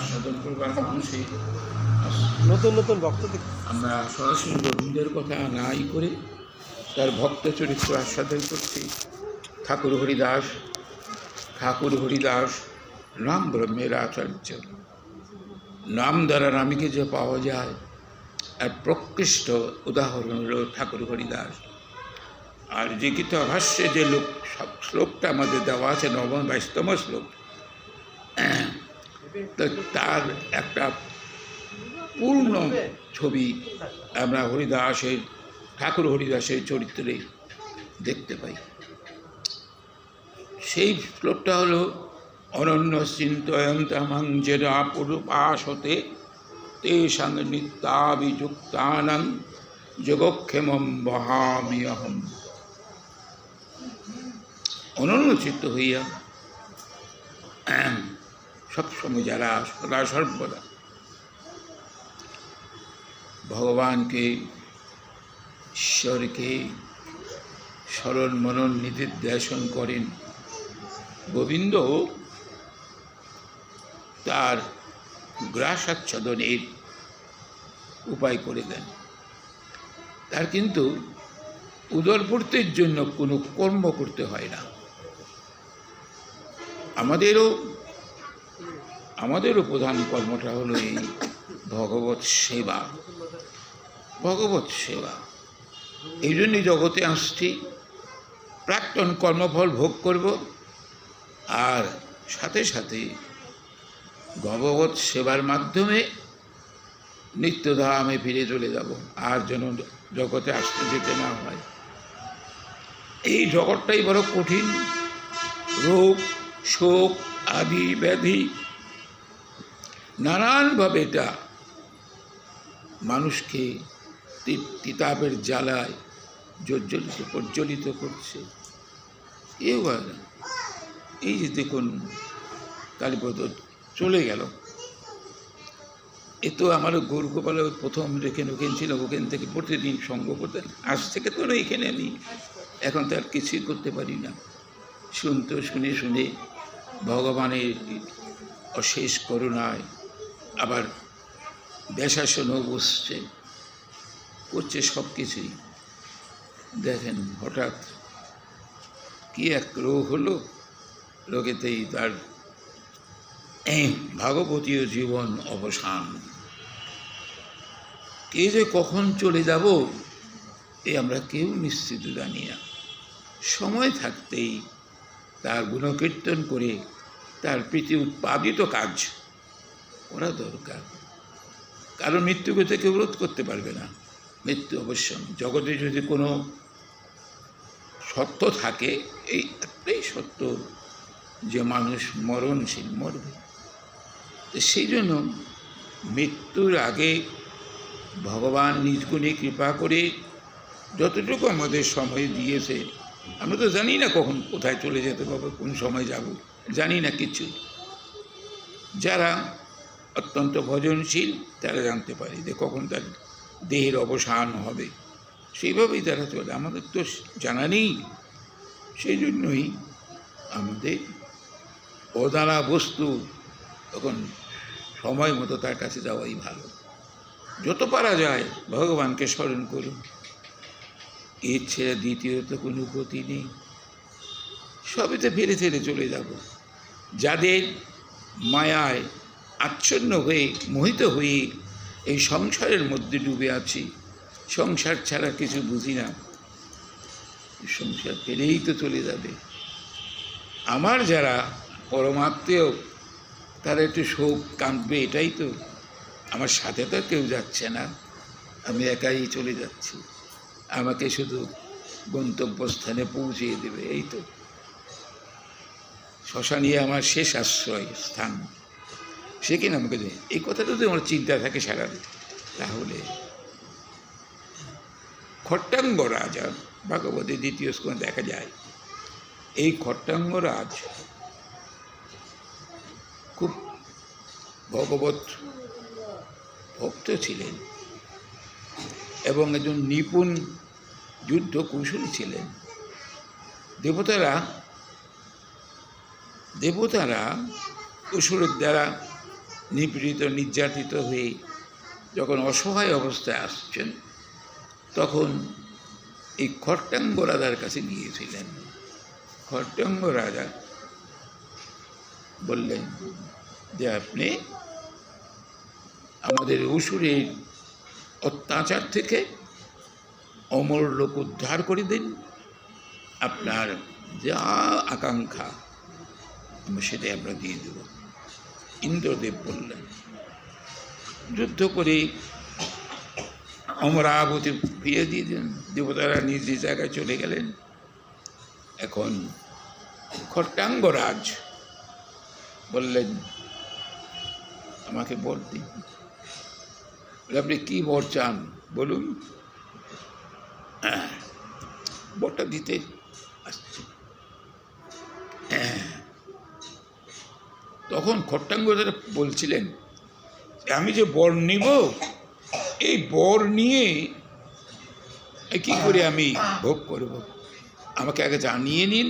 আস্বাদন করবার মানুষই নতুন নতুন ভক্ত আমরা সরাসরি রবীন্দ্রের কথা নাই করে তার ভক্ত চরিত্র আস্বাদন করছি। ঠাকুর হরিদাস নাম ব্রহ্মের আচার্য। নাম দ্বারা নামীকে যে পাওয়া যায় আর প্রকৃষ্ট উদাহরণ হল ঠাকুর হরিদাস। আর যে গীতাভাষ্যে যে শ্লোকটা আমাদের দেওয়া আছে 22তম শ্লোক, তার একটা পূর্ণ ছবি আমরা ঠাকুর হরিদাসের চরিত্রে দেখতে পাই। সেই শ্লোকটা হলো অনন্য চিন্তয়ন্তামাং যেরা পুরুপাসতে তেষাং নিত্যাভিযুক্তানাং যোগক্ষেমম বহামিয়হম। অনন্য চিত্ত হইয়া সবসময় যারা সদা সর্বদা ভগবানকে, ঈশ্বরকে স্মরণ মনন নিদিধ্যাসন করেন, গোবিন্দ তার গ্রাসাচ্ছাদনের উপায় করে দেন। তার কিন্তু উদরপূর্তির জন্য কোনো কর্ম করতে হয় না। আমাদেরও প্রধান কর্মটা হলো এই ভগবৎ সেবা। এই জন্যই জগতে আসছি, প্রাক্তন কর্মফল ভোগ করব, আর সাথে সাথে ভগবৎ সেবার মাধ্যমে নিত্যধামে ফিরে চলে যাব, আর যেন জগতে আসতে যেতে না হয়। এই জগৎটাই বড় কঠিন। রোগ, শোক, আদি ব্যাধি নানানভাবে এটা মানুষকে তিতাবের জ্বালায় প্রজ্বলিত করছে। এবার এই যে দেখুন কালীপদ চলে গেল, এ তো আমার গৌরগোপালে প্রথম ওখানে ছিল, ওখান থেকে প্রতিদিন সঙ্গ করতেন। আজ থেকে তো এখানে আমি এখন তো আর কিছুই করতে পারি না। শুনে ভগবানের অশেষ করুণায় আবার দেশাসনও করছে সব কিছুই। দেখেন হঠাৎ কি এক রোগ হলো, রোগেতেই তার ভাগবতীয় জীবন অবসান। কে যে কখন চলে যাব আমরা কেউ নিশ্চিত জানি না। সময় থাকতেই তার গুণকীর্তন করে তার প্রীতি উৎপাদিত কাজ করা দরকার। কারণ মৃত্যুকে তো কেউ রোধ করতে পারবে না। মৃত্যু অবশ্যই জগতে যদি কোনো সত্য থাকে, এই একটাই সত্য যে মানুষ মরণশীল, মরবে। সেই জন্য মৃত্যুর আগে ভগবান নিজ গুণে কৃপা করে যতটুকু আমাদের সময় দিয়েছে, আমরা তো জানি না কখন কোথায় চলে যেতে পারবো, কোন সময় যাব, জানি না কিছু। যারা অত্যন্ত ভজনশীল তারা জানতে পারে যে কখন তার দেহের অবসান হবে, সেইভাবেই তারা চলে। আমাদের তো জানা নেই। সেই জন্যই আমাদের অজানা বস্তু তখন সময় মতো তার কাছে যাওয়াই ভালো। যত পারা যায় ভগবানকে স্মরণ করুন। এর ছেড়ে দ্বিতীয়ত কোনো গতি নেই। সবেতে ফিরে চলে যাব। যাদের মায়ায় আচ্ছন্ন হয়ে মোহিত হয়ে এই সংসারের মধ্যে ডুবে আছি, সংসার ছাড়া কিছু বুঝি না, সংসার পেলেই তো চলে যাবে। আমার যারা পরমাত্মীয় তারা একটু শোক কাঁদবে, এটাই তো। আমার সাথে তো কেউ যাচ্ছে না, আমি একাই চলে যাচ্ছি। আমাকে শুধু গন্তব্যস্থানে পৌঁছিয়ে দেবে, এই তো। শ্মশানই আমার শেষ আশ্রয় স্থান, সে কিনা আমাকে দেয়। এই কথাটা যদি আমার চিন্তা থাকে সারাদিন, তাহলে খট্টাঙ্গ রাজা ভাগবতী দ্বিতীয় স্কন্ধে দেখা যায়। এই খট্টাঙ্গ রাজ খুব ভগবত ভক্ত ছিলেন এবং একজন নিপুণ যুদ্ধ কৌশলী ছিলেন। দেবতারা অসুরের দ্বারা নিপীড়িত নির্যাতিত হয়ে যখন অসহায় অবস্থায় আসছেন, তখন এই খট্টাঙ্গ রাজার কাছে গিয়েছিলেন। খট্টাঙ্গ রাজা বললেন যে আপনি আমাদের অসুরের অত্যাচার থেকে অমর লোক উদ্ধার করে দিন, আপনার যা আকাঙ্ক্ষা আমি সেটাই আমরা দিয়ে দেব। ইন্দ্রদেব বললেন, যুদ্ধ করে অমরাবতী ফিরিয়ে দিয়ে দিন। দেবতারা নিজ নিজ জায়গায় চলে গেলেন। এখন খট্টাঙ্গরাজ বললেন, আমাকে বর দিন। আপনি কি বর চান বলুন। বরটা দিতে আসছে। তখন খট্টাঙ্গরা বলছিলেন, আমি যে বর নিব, এই বর নিয়ে কি করে আমি ভোগ করব? আমাকে আগে জানিয়ে নিন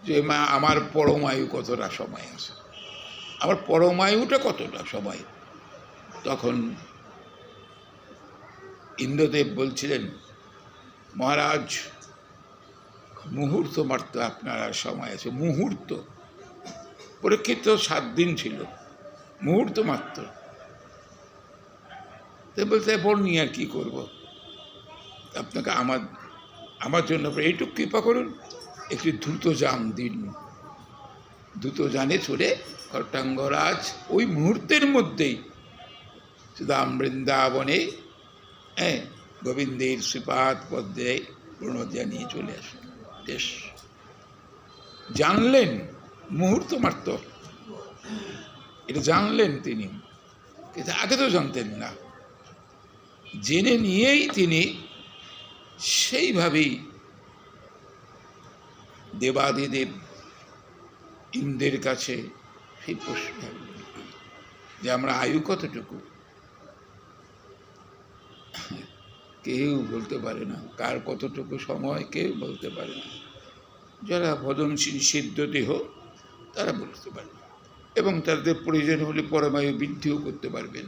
যে আমার পরমায়ু কতটা সময় আছে, আমার পরমায়ুটা কতটা সময়। তখন ইন্দ্রদেব বলছিলেন, মহারাজ মুহূর্ত মাত্র আপনার আর সময় আছে। মুহূর্ত, পরীক্ষিত 7 দিন ছিল, মুহূর্ত মাত্র। তাই বলতে বল নিয়ে আর কী করবো, আপনাকে আমার জন্য এইটুকু কৃপা করুন, একটি দ্রুত যান দিন। দ্রুত যানে চড়ে খট্টাঙ্গরাজ ওই মুহূর্তের মধ্যেই সুদাম বৃন্দাবনে গোবিন্দের শ্রীপাদ পদ্মে প্রণত জানিয়ে চলে আসেন। বেশ জানলেন মুহূর্ত মাত্র, এটা জানলেন তিনি, কিন্তু আগে তো জানতেন না। জেনে নিয়েই তিনি সেইভাবেই দেবাদিদেব ইন্দ্রের কাছে সেই প্রশ্ন যে আমরা আয়ু কতটুকু, কেউ বলতে পারে না। কার কতটুকু সময় কেউ বলতে পারে না। যারা ভজনশীল সিদ্ধ দেহ তারা বলতে পারে, এবং তাদের প্রয়োজন হলে পরমায়ু বৃদ্ধিও করতে পারবেন।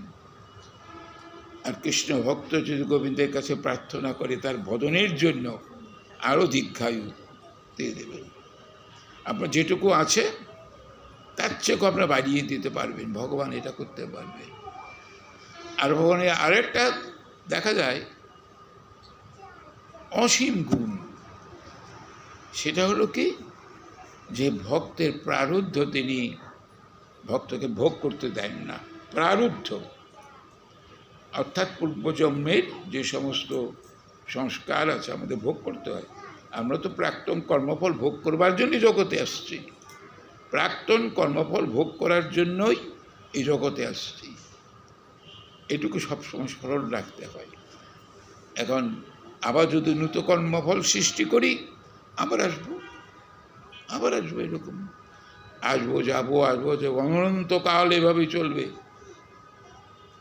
আর কৃষ্ণ ভক্ত যদি গোবিন্দের কাছে প্রার্থনা করে তার ভজনের জন্য আরও দীর্ঘায়ু দিয়ে দেবেন। আপনার যেটুকু আছে তার চেয়েও আপনারা বাড়িয়ে দিতে পারবেন, ভগবান এটা করতে পারবে। আর ভগবানের আরেকটা দেখা যায় অসীম গুণ, সেটা হলো কি, যে ভক্তের প্রারব্ধ তিনি ভক্তকে ভোগ করতে দেন না। প্রারব্ধ অর্থাৎ পূর্বজন্মের যে সমস্ত সংস্কার আছে আমাদের ভোগ করতে হয়। আমরা তো প্রাক্তন কর্মফল ভোগ করবার জন্যই জগতে আসছি, প্রাক্তন কর্মফল ভোগ করার জন্যই এই জগতে আসছি। এটুকু সবসময় স্মরণ রাখতে হয়। এখন আবার যদি নূতন কর্মফল সৃষ্টি করি, আবার আসবো, এরকম আসবো যাবো অনন্তকাল এভাবেই চলবে।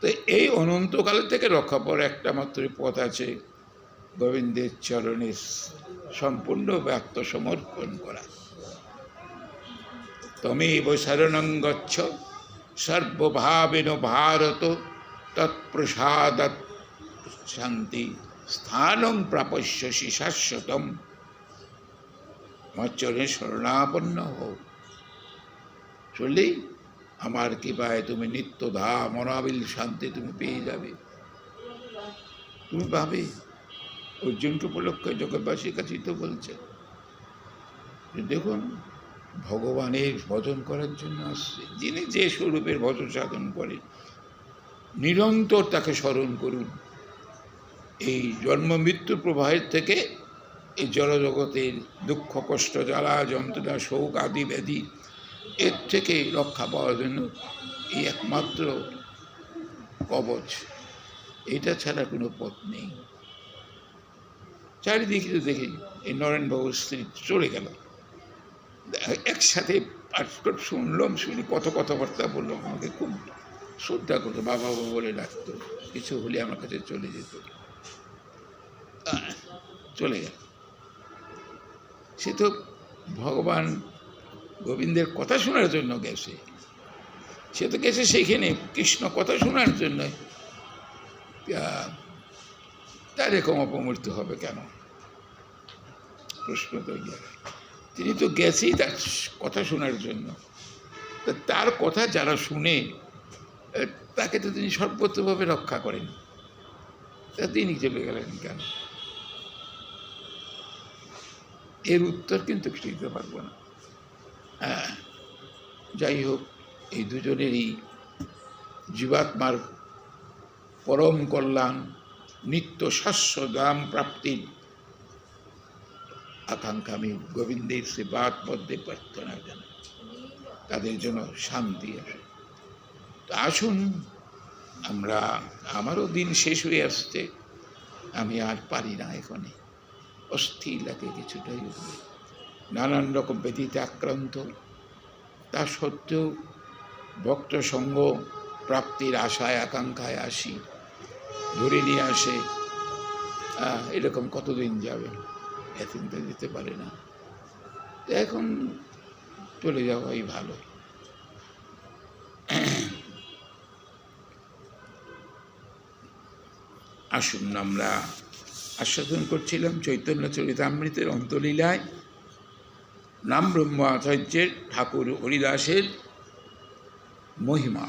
তো এই অনন্তকাল থেকে রক্ষা পাওয়ার একটা মাত্র পথ আছে, গোবিন্দের চরণে সম্পূর্ণ আত্মসমর্পণ করা। তমেব শরণং গচ্ছ সর্বভাবেন ভারত, তৎপ্রসাদাৎ শান্তি স্থানং প্রাপস্যসি শাশ্বতম। আমার চরণে শরণাপন্ন হও, চললেই আমার কৃপায় তুমি নিত্যধাম অনাবিল শান্তি তুমি পেয়ে যাবে। তুমি পাবে। অর্জুনকে উপলক্ষে জগৎবাসীর কাছেই তো বলছে, দেখুন ভগবানের ভজন করার জন্য আসছে, যিনি যে স্বরূপের ভজন সাধন করেন, নিরন্তর তাকে স্মরণ করুন। এই জন্ম মৃত্যুর প্রবাহের থেকে, এই জড়জগতের দুঃখ কষ্ট জ্বালা যন্ত্রণা শোক আদি ব্যাধি, এর থেকে রক্ষা পাওয়ার জন্য এই একমাত্র কবচ, এটা ছাড়া কোনো পথ নেই। চারিদিকে তো দেখি এই নরেনবাবুর স্ত্রী চলে গেল, একসাথে শুনলাম, শুনি কত কথাবার্তা বললো, আমাকে খুব শ্রদ্ধা করতো, বাবা বাবা বলে ডাকতো, কিছু হলে আমার কাছে চলে যেত, চলে গেল। সে তো ভগবান গোবিন্দের কথা শোনার জন্য গেছে, সে তো গেছে সেইখানে কৃষ্ণ কথা শোনার জন্য, তার এরকম অপমৃত্যু হবে কেন? প্রশ্ন তো তিনি তো গেছেই তার কথা শোনার জন্য, তার কথা যারা শুনে তাকে তো তিনি সর্বতভাবে রক্ষা করেন, তা তিনি চলে গেলেন কেন? এর উত্তর কিন্তু দিতে পারবো না। যাই হোক, এই দুজনেরই জীবাত্মার পরম কল্যাণ, নিত্য শাশ্বদাম প্রাপ্তির আকাঙ্ক্ষা আমি গোবিন্দের সেবাত পদ্মে প্রার্থনা জানাই, তাদের জন্য শান্তি আসে। তো আসুন, আমারও দিন শেষ হয়ে আসছে, আমি আর পারি না, এখানে অস্থির লাগে কিছুটাই, নানান রকম ব্যাধিতে আক্রান্ত, তা সত্ত্বেও ভক্ত সঙ্গ প্রাপ্তির আশায় আকাঙ্ক্ষায় আসি, ধরে নিয়ে আসে। এরকম কতদিন যাবে? এতদিন তো যেতে পারে না, এখন চলে যাওয়াই ভালো। আসুন, আমরা আস্বাদন করছিলাম চৈতন্য চরিতামৃতের অন্তলীলায় নাম ব্রহ্ম আচার্যের ঠাকুর হরিদাসের মহিমা।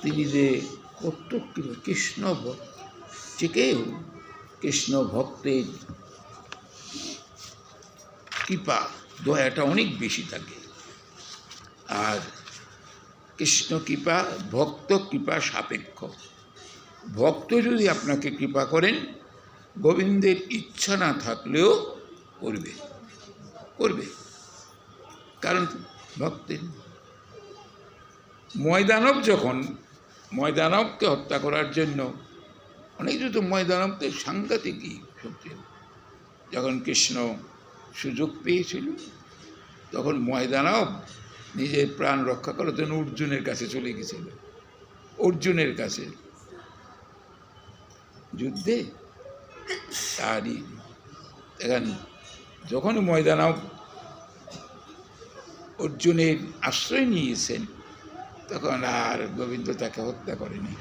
তিনি যে কত কৃষ্ণ যে কেউ কৃষ্ণ ভক্তের কৃপা দয়াটা অনেক বেশি থাকে, আর কৃষ্ণ কৃপা ভক্ত কৃপা সাপেক্ষ। ভক্ত যদি আপনাকে কৃপা করেন, গোবিন্দের ইচ্ছা না থাকলেও করবে, কারণ ভক্তের ময়দানবকে হত্যা করার জন্য অনেক তো ময়দানবকে সাংঘাতিকই শক্তি। যখন কৃষ্ণ সুযোগ পেয়েছিল, তখন ময়দানব নিজের প্রাণ রক্ষা করার জন্য অর্জুনের কাছে চলে গেছিল, অর্জুনের কাছে যুদ্ধে। তারই এখন যখন ময়দানব অর্জুনের আশ্রয় নিয়েছেন, তখন আর গোবিন্দ তাকে হত্যা করেনি,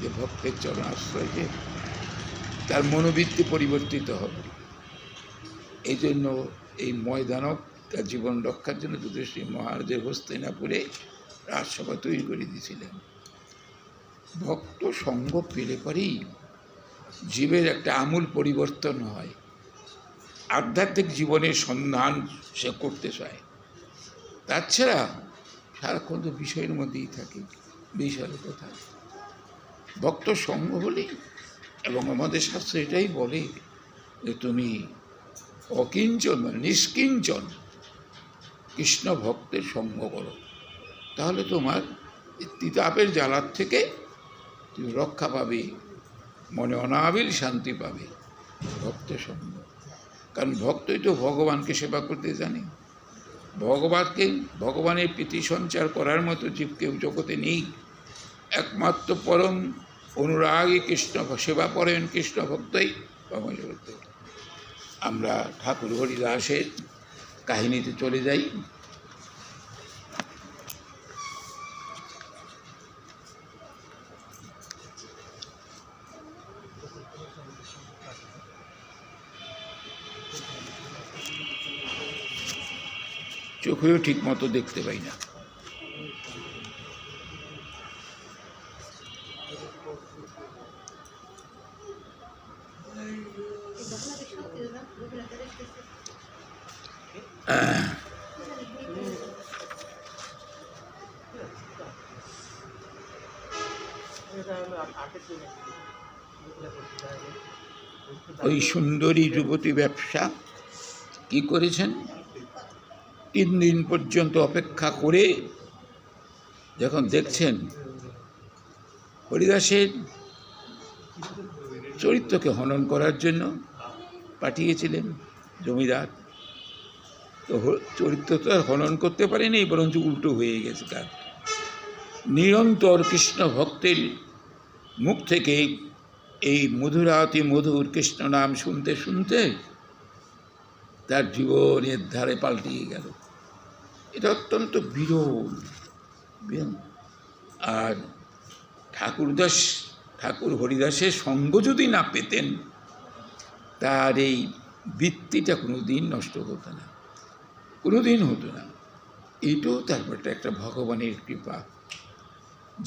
যে ভক্তের চরণ আশ্রয়, যে তার মনোবৃত্তি পরিবর্তিত হবে। এই জন্য এই ময়দানব তার জীবন রক্ষার জন্য যুধিষ্ঠির মহারাজের হস্তিনাপুরে রাজসভা তৈরি করে দিয়েছিলেন। ভক্ত সঙ্গ পেলে পরেই জীবের একটা আমূল পরিবর্তন হয়, আধ্যাত্মিক জীবনের সন্ধান সে করতে চায়। তাছাড়া সারাক্ষণ তো বিষয়ের মধ্যেই থাকে, বিষয়ের কথা। ভক্ত সঙ্গ হলেই, এবং আমাদের শাস্ত্র এটাই বলে যে তুমি অকিঞ্চন নিষ্কিঞ্চন কৃষ্ণ ভক্তের সঙ্গ করো, তাহলে তোমার তিতাপের জ্বালার থেকে তুমি রক্ষা পাবে, মনে অনাবিল শান্তি পাবে ভক্তের সঙ্গ। কারণ ভক্তই তো ভগবানকে সেবা করতে জানে। ভগবানের প্রীতি সঞ্চার করার মতো জীব কেউ জগতে নেই। একমাত্র পরম অনুরাগী কৃষ্ণ সেবা করেন কৃষ্ণ ভক্তই জগৎ। আমরা ঠাকুর হরিদাসের কাহিনীতে চলে যাই। চোখেও ঠিক মতো দেখতে পাই না। ওই সুন্দরী যুবতী ব্যবসা কি করেছেন, 3 দিন পর্যন্ত অপেক্ষা করে যখন দেখছেন হরিদাসের চরিত্রকে হনন করার জন্য পাঠিয়েছিলেন জমিদার, তো চরিত্র তো আর হনন করতে পারেনি, বরঞ্চ উল্টো হয়ে গেছে। তার নিরন্তর কৃষ্ণ ভক্তের মুখ থেকে এই মধুরাতি মধুর কৃষ্ণ নাম শুনতে শুনতে তার জীবনের ধারে পাল্টিয়ে গেল। এটা অত্যন্ত বিরল। আর ঠাকুর হরিদাসের সঙ্গ যদি না পেতেন, তার এই বৃত্তিটা কোনো দিন নষ্ট হতো না, কোনো দিন হতো না। এটাও তারপরটা একটা ভগবানের কৃপা,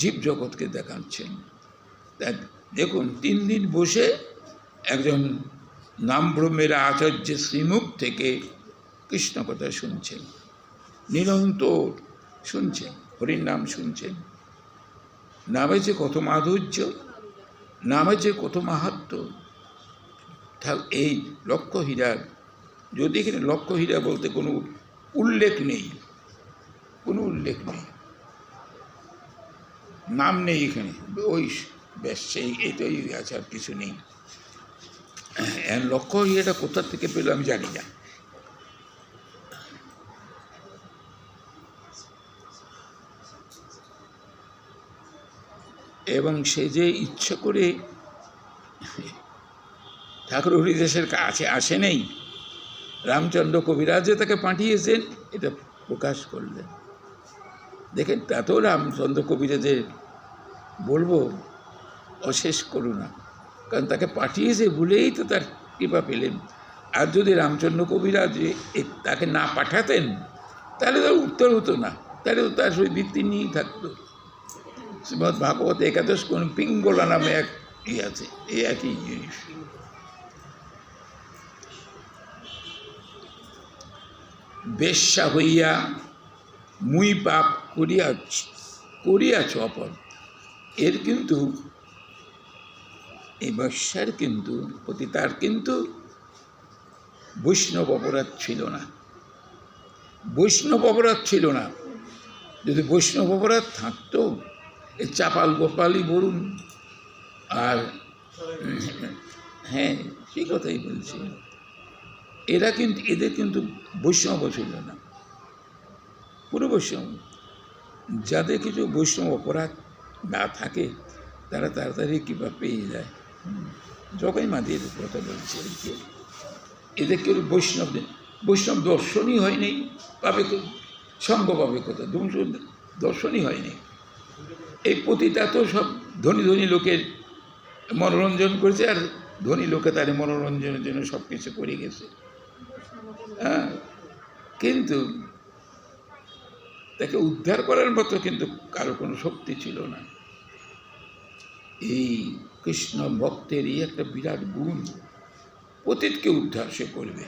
জীবজগৎকে দেখাচ্ছেন। তা দেখুন, 3 দিন বসে একজন নামব্রহ্মের আচার্যের শ্রীমুখ থেকে কৃষ্ণ কথা শুনছেন, নিরন্তর শুনছেন, হরির নাম শুনছেন। নামে যে কত মাধুর্য, নামে যে কত মাহাত্ম্য। এই লক্ষ্য হীরার, যদি এখানে লক্ষ্য হীরা বলতে কোনো উল্লেখ নেই, কোনো উল্লেখ নেই, নাম নেই এখানে, ওই ব্যাস সেই এটাই আছে, আর কিছু নেই। লক্ষ্য হীরাটা কোথা থেকে পেল আমি জানি না। এবং সে যে ইচ্ছা করে ঠাকুর হরিদাসের কাছে আসে নেই, রামচন্দ্র কবিরাজ যে তাকে পাঠিয়েছেন এটা প্রকাশ করলেন। দেখেন, তাতেও রামচন্দ্র কবিরাজের বলবো অশেষ করুণা, কারণ তাকে পাঠিয়েছে বলেই তো তার কৃপা পেলেন। আর যদি রামচন্দ্র কবিরাজ তাকে না পাঠাতেন তাহলে তার উত্তর হতো না, তাহলে তো তার সেই বৃত্তি নিয়েই থাকতো। শ্রীমদ্ ভাগবত একাদশ কোন পিঙ্গলা নামে এক আছে, এই একই জিনিস। বেশ্যা হইয়া মুই পাপ করিয়াছ অপর। এর কিন্তু এই বেশ্যার কিন্তু প্রতি তার কিন্তু বৈষ্ণব অপরাধ ছিল না, বৈষ্ণব অপরাধ ছিল না। যদি বৈষ্ণব অপরাধ থাকতো, এই চাপাল গোপালই বলুন, আর হ্যাঁ সেই কথাই বলছি, এরা কিন্তু এদের কিন্তু বৈষ্ণব ছিল না, পুরো বৈষ্ণব। যাদের কিছু বৈষ্ণব অপরাধ না থাকে তারা তাড়াতাড়ি কৃপা পেয়ে যায়। জগাই মাদের কথা বলছে আর কি, এদের কেউ বৈষ্ণব দর্শনই হয়নি, পাবে সঙ্গ পাবে কথা, দর্শনই হয়নি। এই পতিতা তো সব ধনী ধনী লোকের মনোরঞ্জন করেছে, আর ধনী লোকে তার মনোরঞ্জনের জন্য সব কিছু করে গেছে। হ্যাঁ, কিন্তু তাকে উদ্ধার করার মতো কিন্তু কারো কোনো শক্তি ছিল না। এই কৃষ্ণ ভক্তেরই একটা বিরাট গুণ, পতিতকে উদ্ধার সে করবে।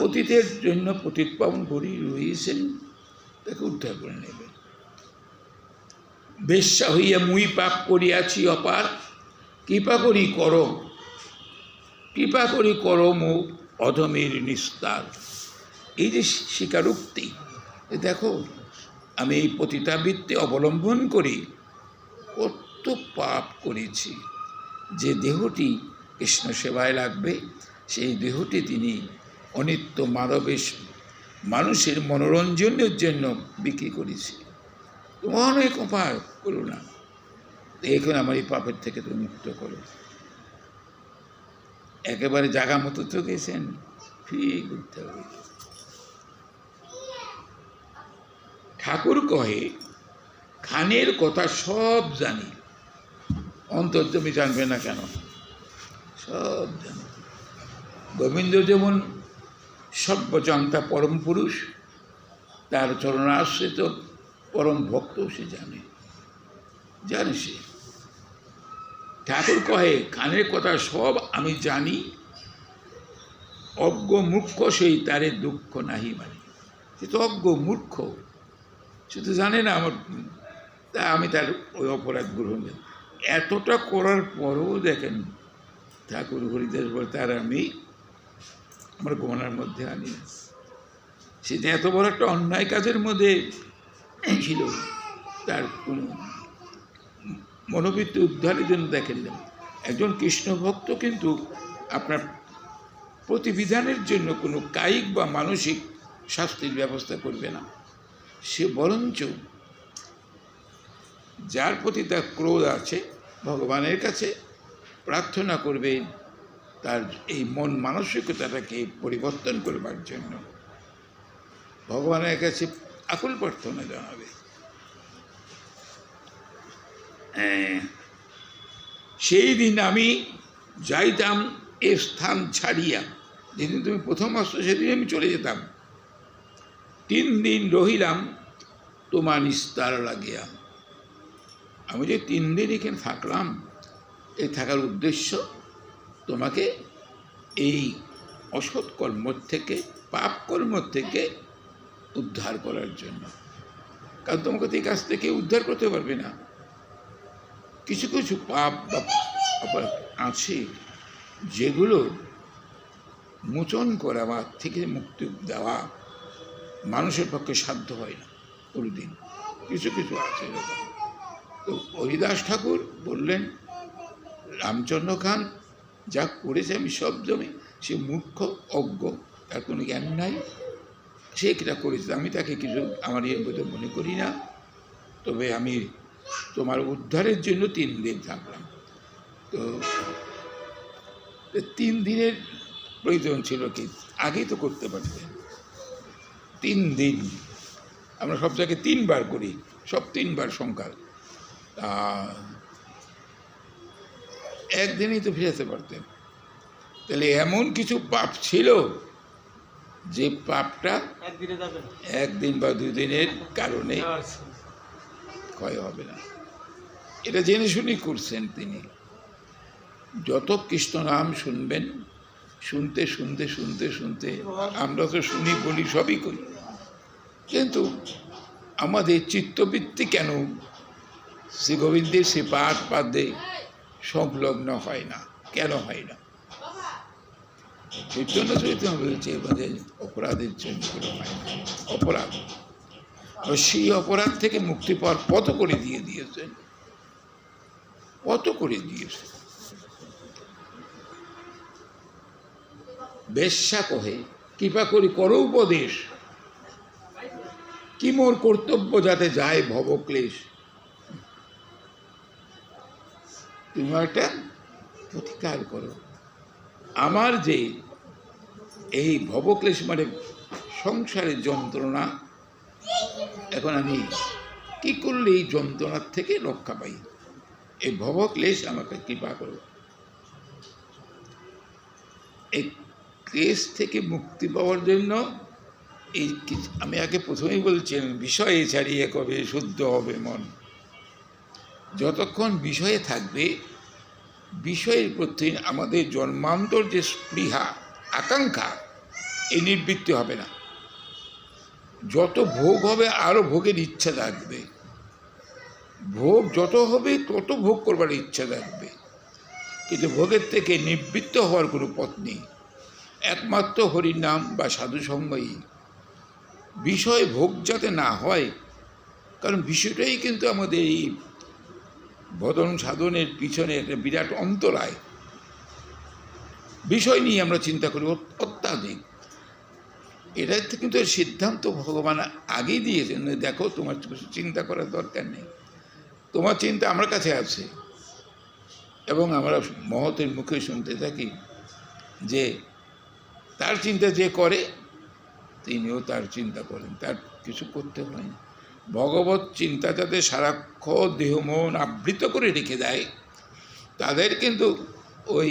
পতিতের জন্য পতিত পাবন করি রয়েছেন, তাকে উদ্ধার করে নেবে। বেশ্যা হইয়া মুই পাপ করিয়াছি অপার, কৃপা করি করো, কৃপা করি করো মো অধমের নিস্তার। এই যে স্বীকারোক্তি, দেখো আমি এই পতিতাবৃত্তি অবলম্বন করি কত পাপ করেছি। যে দেহটি কৃষ্ণ সেবায় লাগবে, সেই দেহটি তিনি অনিত্য মানবেশ মানুষের মনোরঞ্জনের জন্য বিক্রি করেছি। তোমার অনেক অপার করো না, এখন আমার এই পাপের থেকে তো মুক্ত করো। একেবারে জাগা মতো তো গেছেন, ঠিক করতে হবে। ঠাকুর কহে খানের কথা সব জানি, অন্তর্যামী জানবে না কেন? সব জানি। গোবিন্দ যেমন সর্বজান্তা পরম পুরুষ, তার চরণাশ্রিত পরম ভক্ত সে জানে, জানে সে। ঠাকুর কহে খানের কথা সব আমি জানি, অজ্ঞ মূর্খ সেই তারে দুঃখ নাহি মানি। সে তো অজ্ঞ মূর্খ, সে তো জানে না আমার, তা আমি তার ওই অপরাধ গ্রহণ করি। এতটা করার পরেও দেখেন ঠাকুর হরিদাস বলে তার আমি আমার গমনার মধ্যে আনি। সে যে এত বড় একটা অন্যায় কাজের মধ্যে ছিল, তার কোনো মনোবৃত্তি উদ্ধারের জন্য দেখেন না। একজন কৃষ্ণ ভক্ত কিন্তু আপনার প্রতিবিধানের জন্য কোনো কায়িক বা মানসিক শাস্তির ব্যবস্থা করবে না। সে বরঞ্চ যার প্রতি তার ক্রোধ আছে, ভগবানের কাছে প্রার্থনা করবে তার এই মন মানসিকতাটাকে পরিবর্তন করবার জন্য। ভগবানের কাছে আকুল প্রার্থনা জানাবে। সেই দিন আমি যাইতাম এ স্থান ছাড়িয়া, যেদিন তুমি প্রথম আসতো সেদিন আমি চলে যেতাম। 3 দিন রহিলাম তোমার নিস্তার লাগিয়া। আমি যে 3 দিন এখানে থাকলাম, এই থাকার উদ্দেশ্য তোমাকে এই অসৎ কর্ম থেকে, পাপ কর্ম থেকে উদ্ধার করার জন্য। কারণ তোমাকে তো এই কাজ থেকে উদ্ধার করতে পারবে না। কিছু কিছু পাপ বা অপরাধ আছে যেগুলো মোচন করা বা থেকে মুক্তি দেওয়া মানুষের পক্ষে সাধ্য হয় না কোনোদিন। কিছু কিছু আছে এরকম। তো হরিদাস ঠাকুর বললেন, রামচন্দ্র খান যা করেছে আমি সব জমি, সে মূর্খ, অজ্ঞ, তার কোনো জ্ঞান নাই, সে এটা করেছে, আমি তাকে কিছু আমার এর মধ্যে মনে করি না। তবে আমি তোমার উদ্ধারের জন্য 3 দিন থাকলাম। তো 3 দিনের প্রয়োজন ছিল কি? আগেই তো করতে পারতেন। 3 দিন আমরা সব জায়গায় 3 বার করি, সব 3 বার সংখ্যা, একদিনই তো ফিরাতে পারতেন। তাহলে এমন কিছু পাপ ছিল যে পাপটা 1 দিন বা 2 দিনের কারণে ক্ষয় হবে না। এটা জেনে শুনেই করছেন তিনি। যত কৃষ্ণ নাম শুনবেন, শুনতে শুনতে শুনতে শুনতে, আমরা তো শুনি, বলি, সবই করি, কিন্তু আমাদের চিত্তবৃত্তি কেন শ্রী গোবিন্দের সে পাঠ পাদে সংলগ্ন হয় না? কেন হয় না? চৈতন্য চৈতন্য বলছে আমাদের অপরাধের জন্য হয় না। অপরাধ, সেই অপরাধ থেকে মুক্তি পাওয়ার পথ করে দিয়েছেন, পথ করে দিয়েছেন। বেশ্যা কহে কৃপা করি করো উপদেশ, কি মোর কর্তব্য যাতে যায় ভবক্লেশ। তুমি একটা প্রতিকার করো, আমার যে এই ভবক্লেশ মানে সংসারের যন্ত্রণা, এখন আমি কি করলে এই যন্ত্রণার থেকে রক্ষা পাই, এই ভবক্লেশ আমাকে কৃপা করো। এই ক্লেশ থেকে মুক্তি পাওয়ার জন্য এই আমি আগে প্রথমেই বলছেন, বিষয়ে ছাড়িয়ে কবে শুদ্ধ হবে মন। যতক্ষণ বিষয়ে থাকবে, বিষয়ের প্রতি আমাদের জন্মান্তর যে স্পৃহা, আকাঙ্ক্ষা, এই নিবৃত্তি হবে না। যত ভোগ হবে আরও ভোগের ইচ্ছা থাকবে, ভোগ যত হবে তত ভোগ করবার ইচ্ছা থাকবে, কিন্তু ভোগের থেকে নিবৃত্ত হওয়ার কোনো পথ নেই। একমাত্র হরিনাম বা সাধুসঙ্গই। বিষয় ভোগ যাতে না হয়, কারণ বিষয়টাই কিন্তু আমাদের এই ভজন সাধনের পিছনে একটা বিরাট অন্তরায়। বিষয় নিয়ে আমরা চিন্তা করি অত্যাধিক। এটা কিন্তু সিদ্ধান্ত ভগবান আগেই দিয়েছেন, দেখো তোমার কিছু চিন্তা করার দরকার নেই, তোমার চিন্তা আমার কাছে আছে। এবং আমরা মহতের মুখে শুনতে থাকি যে তার চিন্তা যে করে তিনিও তার চিন্তা করেন, তার কিছু করতে হয় না। ভগবত চিন্তা যাদের সারাক্ষণ দেহ মন আবৃত করে রেখে দেয়, তাদের কিন্তু ওই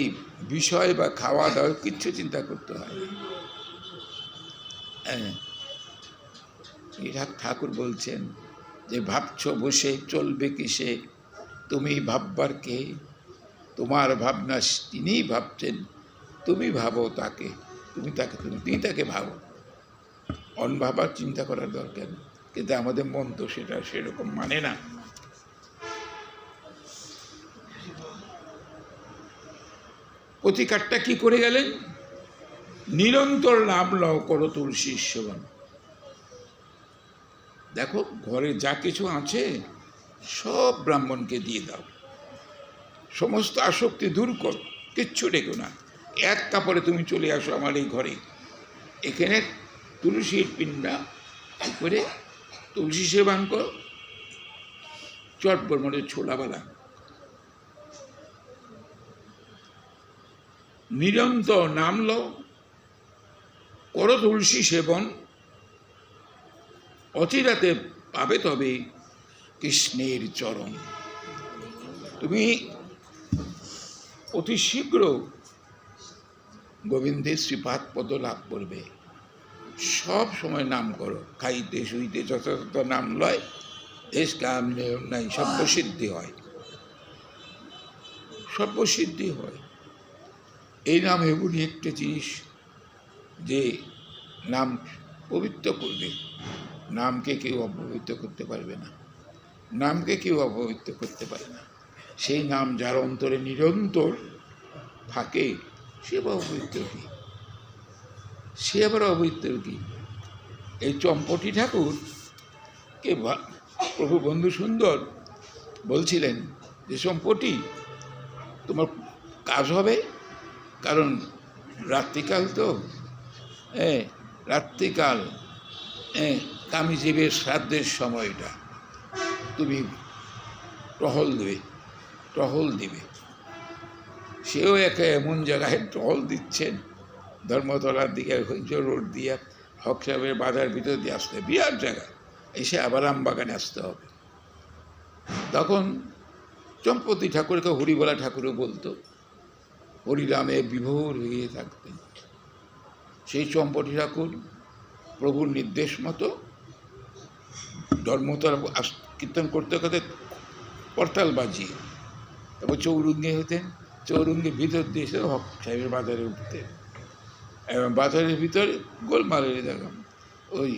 বিষয় বা খাওয়া দাওয়া কিচ্ছু চিন্তা করতে হয় না। ঠাকুর বলছেন যে ভাবছ বসে চলবে কিসে, তুমি ভাববার কে, তোমার ভাবনা তিনিই ভাবছেন, তুমি ভাবো তাকে, তুমি তাকে ভাবো। অন ভাবার চিন্তা করার দরকার নেই, কিন্তু আমাদের মন তো সেটা সেরকম মানে না। প্রতিকারটা কি করে গেলেন? নিরন্তর নাম লও করো তুলসী সেবন। দেখো ঘরে যা কিছু আছে সব ব্রাহ্মণকে দিয়ে দাও, সমস্ত আসক্তি দূর কর, কিচ্ছু রেখো না। এক কাপড়ে তুমি চলে আসো আমার এই ঘরে, এখানে তুলসীর পিণ্ডা করে তুলসী সেবন করো, চটপট মানে ছোলাবেলা। নিরন্তর নাম লও করো তুলসী সেবন, অচিরাতে পাবে তবে কৃষ্ণের চরণ। তুমি অতি শীঘ্র গোবিন্দের শ্রীপাদ পদ লাভ করবে। সব সময় নাম করো, খাইতে শুইতে যথাযথ নাম লয়, দেশ কাম নাই, সর্বসিদ্ধি হয়, সর্বসিদ্ধি হয়। এই নাম এমনই একটা জিনিস যে নাম পবিত্র করবে। নামকে কেউ অপবিত্র করতে পারবে না, নামকে কেউ অপবিত্র করতে পারে না। সেই নাম যার অন্তরে নিরন্তর থাকে, সে আবার অপবিত্র কি? সে আবার অপবিত্র কি? এই চম্পটি ঠাকুর কে প্রভু বন্ধু সুন্দর বলছিলেন যে, চম্পটি তোমার কাজ হবে, কারণ রাত্রিকাল তো, রাত্রিকাল কামিজীবের শ্রাদ্ধের সময়টা তুমি টহল দিবে। সেও একে এমন জায়গায় টহল দিচ্ছেন, ধর্মতলার দিকে রোড দিয়ে হক সাহেবের বাজার ভিতর দিয়ে আসতে, বিরাট জায়গা, এসে আবার আমবাগানে আসতে হবে। তখন চম্পতি ঠাকুরকে হরিবলা ঠাকুরও বলতো, হরিরামে বিভোর হয়ে থাকতেন। সেই চম্পটি ঠাকুর প্রভুর নির্দেশ মতো ধর্মতলা কীর্তন করতে করতে করতাল বাজিয়ে তারপর চৌরঙ্গি হতেন, চৌরঙ্গির ভিতর দিয়ে এসে হক সাহেবের বাজারে উঠতেন, এবং বাজারের ভিতরে গোলমালের দেখলাম ওই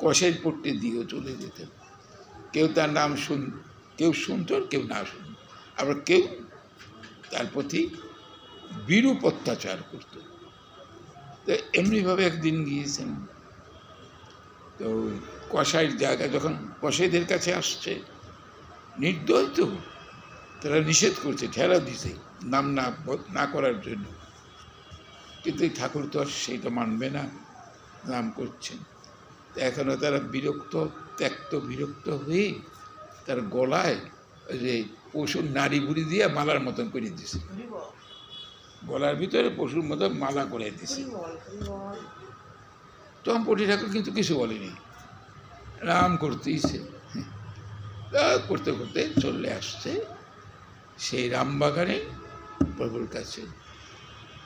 কষের পট্টি দিয়েও চলে যেতেন। কেউ তার নাম কেউ শুনত, কেউ না শুনত, আবার কেউ তার প্রতি বিরূপ অত্যাচার করত। তো এমনিভাবে একদিন গিয়েছেন, তো কসাইয়ের জায়গায় যখন কসাইদের কাছে আসছে, নির্দয় তো, তারা নিষেধ করছে, ঠেলা দিছে নাম না করার জন্য, কিন্তু এই ঠাকুর তো আর সেইটা মানবে না, নাম করছেন। তো এখনও তারা বিরক্ত হয়ে তার গলায় যে পশুর নাড়ি বুড়ি দিয়ে মালার মতন করে দিছে, গলার ভিতরে পশুর মতো মালা করে দিছে। চম্পটি ঠাকুর কিন্তু কিছু বলেনি, নাম করতেইছে, করতে করতে চলে আসছে সেই রামবাগানে প্রভুর কাছে।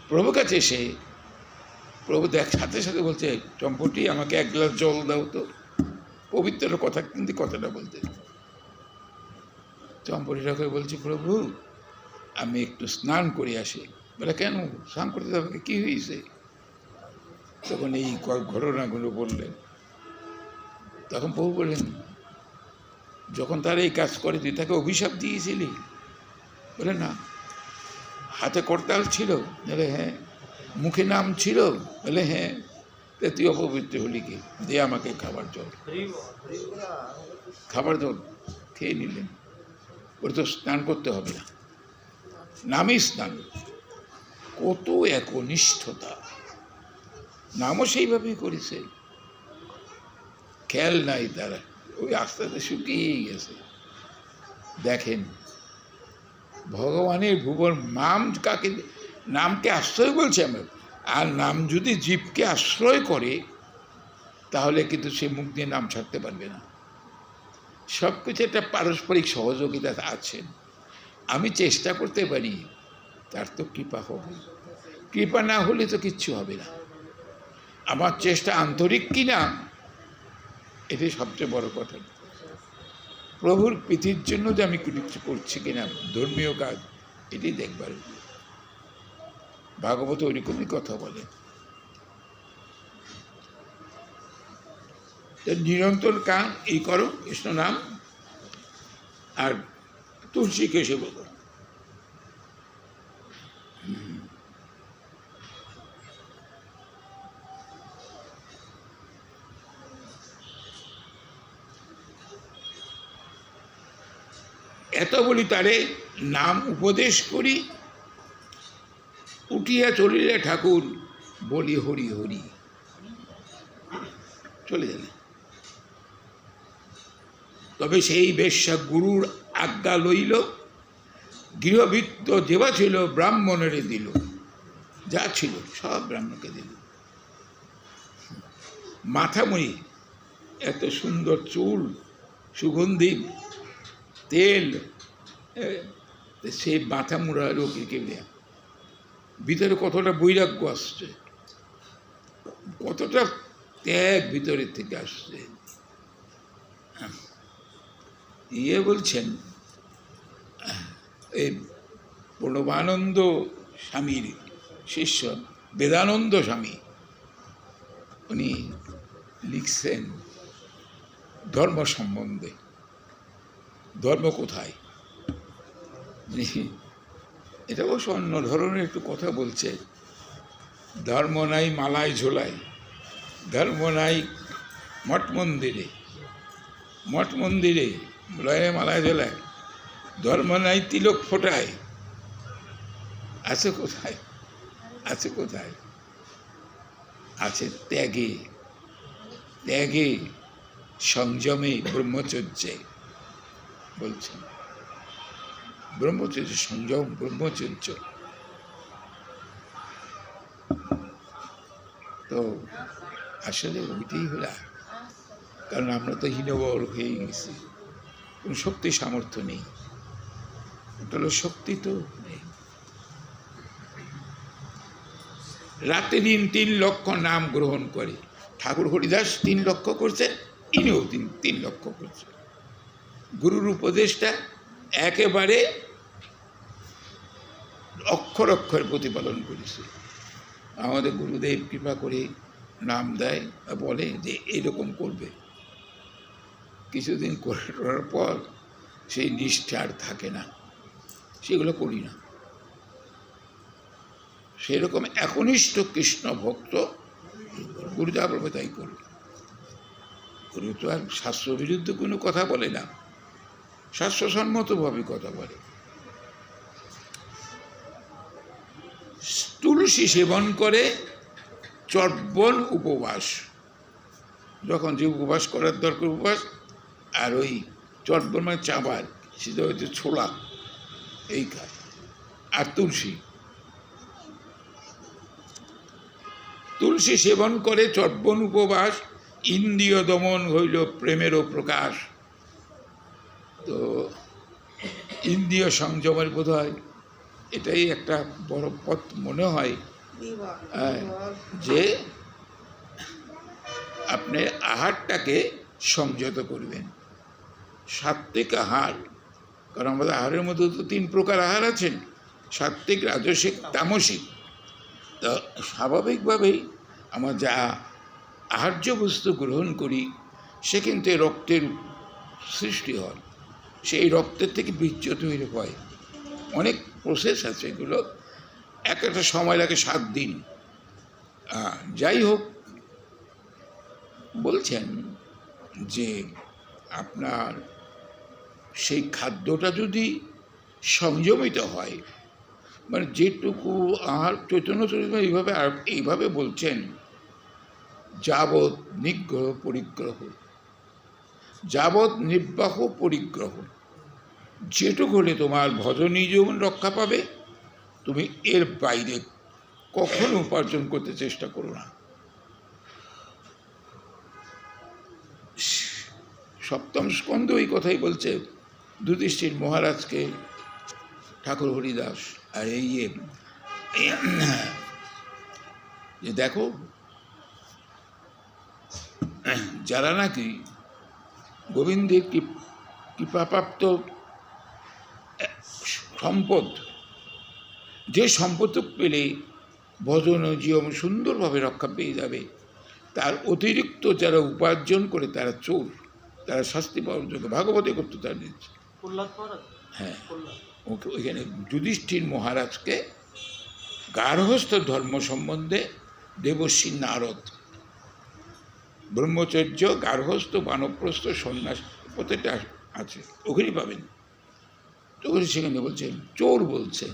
প্রভুর কাছে এসে প্রভু সাথে সাথে বলছে, চম্পটি আমাকে এক গ্লাস জল দাও তো, পবিত্র কথা, কিন্তু কথাটা বলতে। চম্পটি ঠাকুর বলছে, প্রভু আমি একটু স্নান করে আসি। বলে, কেন স্নান করতে হবে, কী হয়েছে? তখন এই ঘটনাগুলো বললেন। তখন প্রভু বললেন, যখন তারা এই কাজ করে তুই তাকে অভিশাপ দিয়েছিলি? বলে, না। হাতে করতাল ছিল? বলে, হ্যাঁ। মুখে নাম ছিল? বলে, হ্যাঁ। তা তুই অপবিত্র হলি কি? দে আমাকে খাবার জল খেয়ে নিলেন। ওর তো স্নান করতে হবে না, নামই স্নান। কত একনিষ্ঠতা! নামও সেইভাবেই করেছে, খেয়াল নাই তারা, ওই আস্তে আস্তে শুকিয়েই গেছে। দেখেন ভগবানের ভুবন নামকে আশ্রয় বলছে আমরা, আর নাম যদি জীবকে আশ্রয় করে তাহলে কিন্তু সে মুখ দিয়ে নাম ছাড়তে পারবে না। সব কিছু একটা পারস্পরিক সহযোগিতা আছে। আমি চেষ্টা করতে পারি, তার তো কৃপা হবে, কৃপা না হলে তো কিচ্ছু হবে না। আমার চেষ্টা আন্তরিক কিনা, এটাই সবচেয়ে বড় কথা। প্রভুর প্রীতির জন্য যে আমি কিছু করছি কিনা, ধর্মীয় কাজ, এটাই দেখবার। ভাগবত ওইরকমই কথা বলে, নিরন্তর কাম এই করো কৃষ্ণ নাম, আর তুলসীকে সেবা করো। এত বলি তারে নাম উপদেশ করি, উঠিয়া চলিলে ঠাকুর বলি হরি হরি। চলে গেলে তবে সেই বেশ্যা গুরুর আজ্ঞা লইল, গৃহভৃত্য যেবা ছিল ব্রাহ্মণেরে দিল। যা ছিল সব ব্রাহ্মণকে দিল। মাথামুড়ি এত সুন্দর চুল, সুগন্ধি তেল, সেই মাথা মুড়া লোককে দেয়া, ভিতরে কতটা বৈরাগ্য আসছে, কতটা ত্যাগ ভিতরের থেকে আসছে। বলছেন এই প্রণবানন্দ স্বামীর শিষ্য বেদানন্দ স্বামী, উনি লিখছেন ধর্ম সম্বন্ধে, ধর্ম কোথায়, এটা অবশ্য অন্য ধরনের একটু কথা বলছে। ধর্ম নাই মালায় ঝোলায়, ধর্ম নাই মঠ মন্দিরে, মঠ মন্দিরে মালায় ঝোলায়, ধর্ম নাই তিলক ফোটায়, আছে কোথায়? আছে কোথায়? আছে ত্যাগে, ত্যাগে, সংযমে, ব্রহ্মচর্যে। বলছেন ব্রহ্মচর্য, সংযম, ব্রহ্মচর্য। তো আসলে ওইটাই হলো, কারণ আমরা তো হীনবল হয়ে গেছি, কোনো শক্তি সামর্থ্য নেই। ওটা হলো শক্তি তো নেই। রাতে দিন 3 লক্ষ নাম গ্রহণ করে। ঠাকুর হরিদাস 3 লক্ষ করছে, ইনিও 3 লক্ষ করছে। গুরুর উপদেশটা একেবারে অক্ষর অক্ষর প্রতিপালন করেছে। আমাদের গুরুদেব কৃপা করে নাম দেয়, বলে যে এরকম করবে, কিছুদিন করার পর সেই নিষ্ঠা আর থাকে না, সেগুলো করি না। সেরকম একনিষ্ঠ কৃষ্ণ ভক্ত গুরু যা বলবে তাই করবে। গুরু তো আর শাস্ত্র বিরুদ্ধে কোনো কথা বলে না, শাস্ত্রসম্মতভাবে কথা বলে। তুলসী সেবন করে চর্বণ উপবাস, যখন যে উপবাস করার দরকার উপবাস, আর ওই চর্বণ মানে চাবার, সেটা হচ্ছে ছোলা, এই কাজ। আর তুলসী, তুলসী সেবন করে চর্বণ উপবাস, ইন্দ্রিয় দমন হইল প্রেমেরও প্রকাশ। তো ইন্দ্রিয় সংযমের বোধ হয় এটাই একটা বড় পথ মনে হয়, যে আপনি আহারটাকে সংযত করবেন। সাত্ত্বিক আহার, কারণ আমাদের আহারের মধ্যে তো 3 প্রকার আহার আছেন, সাত্ত্বিক, রাজসিক, তামসিক। তো স্বাভাবিকভাবেই আমরা যা আহার্য বস্তু গ্রহণ করি, সে কিন্তু রক্তের সৃষ্টি হয়, সেই রক্তের থেকে বীর্য তৈরি হয়। অনেক প্রসেস আছে, এগুলো একটা সময় লাগে 7 দিন। যাই হোক, বলছেন যে আপনার সেই খাদ্যটা যদি সংযমিত হয়, মানে যেটুকু আহার, চৈতন্য চরিতামৃত এইভাবে বলছেন, যাবৎ নিগ্রহ পরিগ্রহ, যাবৎ নির্বাহ পরিগ্রহ, যেটুকু হলে তোমার ভজনীয় জীবন রক্ষা পাবে, তুমি এর বাইরে কখনো উপার্জন করতে চেষ্টা করো না। সপ্তম স্কন্ধ এই কথাই বলছে যুধিষ্ঠির মহারাজকে ঠাকুর হরিদাস। আর এই যে দেখো, যারা নাকি গোবিন্দের কৃপাপ্রাপ্ত সম্পদ, যে সম্পদ পেলে ভজন ও জীবন সুন্দরভাবে রক্ষা পেয়ে যাবে, তার অতিরিক্ত যারা উপার্জন করে তারা চোর, তারা শাস্তি পাওয়ার যোগ্য। ভাগবতে করতে তার দিচ্ছে। হ্যাঁ, ওকে ওইখানে যুধিষ্ঠির মহারাজকে গার্হস্থ ধর্ম সম্বন্ধে দেবশ্রী নারদ, ব্রহ্মচর্য, গার্হস্থ, বানপ্রস্থ, সন্ন্যাস, প্রত্যেকটা আছে, ওখানেই পাবেন। তো ওখানে সেখানে বলছেন চোর বলছে,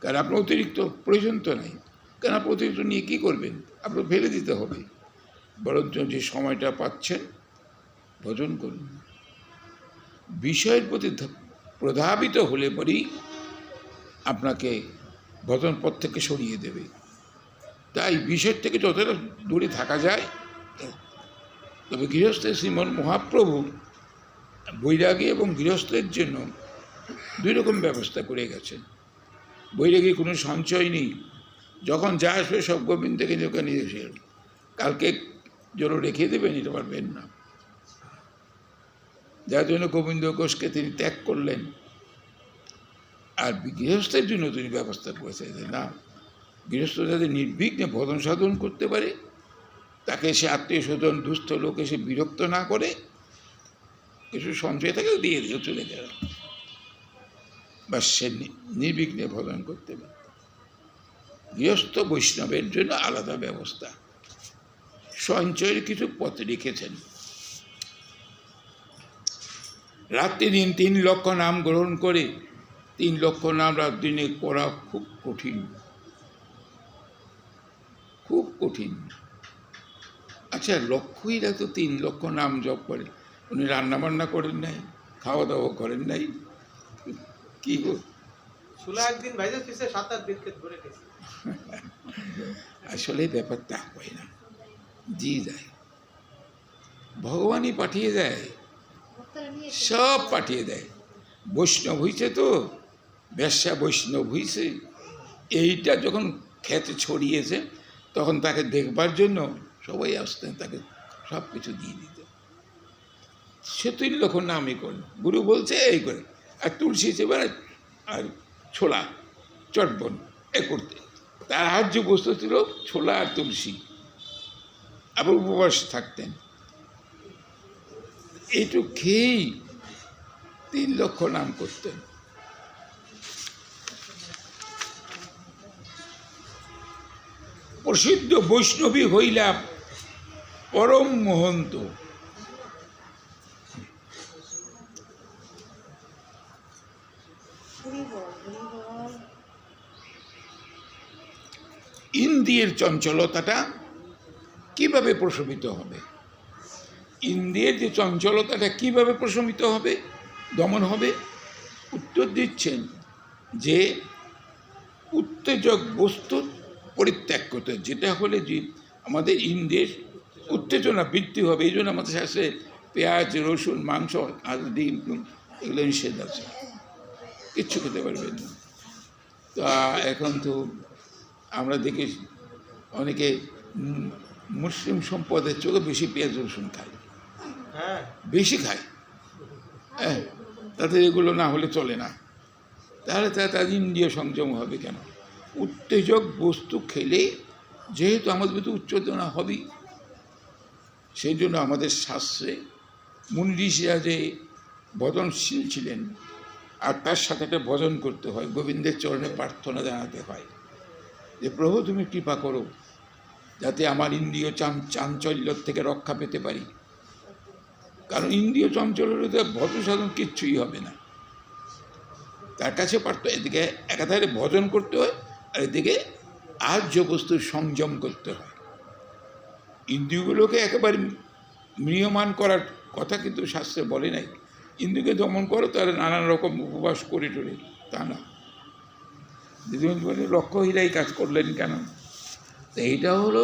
কারণ আপনার অতিরিক্ত প্রয়োজন তো নেই, কারণ আপনি অতিরিক্ত নিয়ে কী করবেন, আপনার ফেলে দিতে হবে। বরঞ্চ যে সময়টা পাচ্ছেন ভজন করুন। বিষয়ের প্রতি প্রধাবিত হলে পরেই আপনাকে ভজন পথ থেকে সরিয়ে দেবে। তাই বিষয়ের থেকে যতটা দূরে থাকা যায় তবে গৃহস্থের শ্রীমন মহাপ্রভু বৈরাগী এবং গৃহস্থের জন্য দুই রকম ব্যবস্থা করে গেছেন। বৈরাগী কোনো সঞ্চয় নেই, যখন যা আসবে সব গোবিন্দ থেকে যখন নিয়ে এসে কালকে জন্য রেখে দেবেন, নিতে পারবেন না। যার জন্য গোবিন্দ ঘোষকে তিনি ত্যাগ করলেন। আর গৃহস্থের জন্য তিনি ব্যবস্থা করেছেন না, গৃহস্থ যাতে নির্বিঘ্নে ভজন সাধন করতে পারে, তাকে সে আত্মীয় স্বজন দুস্থ লোক এসে বিরক্ত না করে, কিছু সঞ্চয় থাকে দিয়ে চলে গেল, বা সে নির্বিঘ্নে ভজন করতে পারে। গৃহস্থ বৈষ্ণবের জন্য আলাদা ব্যবস্থা, সঞ্চয়ের কিছু পথ লিখেছেন। রাত্রি দিন 3 লক্ষ নাম গ্রহণ করে, 3 লক্ষ নাম রাত দিনে করা খুব কঠিন, খুব কঠিন। আচ্ছা, লক্ষ্যইরা তো 3 লক্ষ নাম জপ করে, উনি রান্নাবান্না করেন নাই, খাওয়া দাওয়া করেন নাই, কি আসলে ব্যাপারটা হয় না, জি যায়, ভগবানই পাঠিয়ে দেয়, সব পাঠিয়ে দেয়। বৈষ্ণব হয়েছে তো, বেশ্যা বৈষ্ণব হয়েছে, এইটা যখন খ্যাতে ছড়িয়েছে তখন তাকে দেখবার জন্য সবাই আসতেন, তাকে সব কিছু দিয়ে দিত। সে 3 লক্ষ নামই করেন, গুরু বলছে এই করে, আর তুলসী চেবার আর ছোলা চটবন এ করতে। তার আহার্য বস্তু ছিল ছোলা আর তুলসী, আবার উপবাস থাকতেন। এইটুক খেয়েই 3 লক্ষ নাম করতেন। প্রসিদ্ধ বৈষ্ণবী হইলা পরম মহন্ত। ইন্দ্রিয়ের চঞ্চলতাটা কিভাবে প্রশমিত হবে, ইন্দ্রিয়ের যে চঞ্চলতাটা কিভাবে প্রশমিত হবে, দমন হবে? উত্তর দিচ্ছেন যে উত্তেজক বস্তু পরিত্যাগ করতে, যেটা হলে যে আমাদের ইন্দ্রিয়ের উত্তেজনা বৃদ্ধি হবে। এই জন্য আমাদের শাস্ত্রে পেঁয়াজ, রসুন, মাংস আর ডিম এগুলো নিষেধ আছে, কিচ্ছু খেতে পারবেন না। তা এখন তো আমরা দেখি অনেকে মুসলিম সম্প্রদায়ের চোখে বেশি পেঁয়াজ রসুন খায়, বেশি খায়, হ্যাঁ, তাদের এগুলো না হলে চলে না। তাহলে তাদের ইন্দ্রিয় সংযম হবে কেন? উত্তেজক বস্তু খেলে যেহেতু আমাদের ভিতরে উত্তেজনা হবেই, সেই জন্য আমাদের শাস্ত্রে মুনি ঋষিরা যে ভজনশীল ছিলেন, আর তার সাথে একটা ভজন করতে হয়, গোবিন্দের চরণে প্রার্থনা জানাতে হয় যে প্রভু তুমি কৃপা করো যাতে আমার ইন্দ্রিয় চাঞ্চল্য থেকে রক্ষা পেতে পারি। কারণ ইন্দ্রিয় চঞ্চলতা ভজন সাধন কিচ্ছুই হবে না, তার কাছে পারত। এদিকে একাধারে ভজন করতে হয়, আর এদিকে আর্য বস্তুর সংযম করতে হয়। ইন্দ্রিয়গুলোকে একেবারে ম্রিয়মান করার কথা কিন্তু শাস্ত্রে বলে নাই। ইন্দ্রিয়কে দমন করো, তারা নানান রকম উপবাস করে টরে, তা না। লক্ষ্য হীরাই কাজ করলেন কেন? এইটা হলো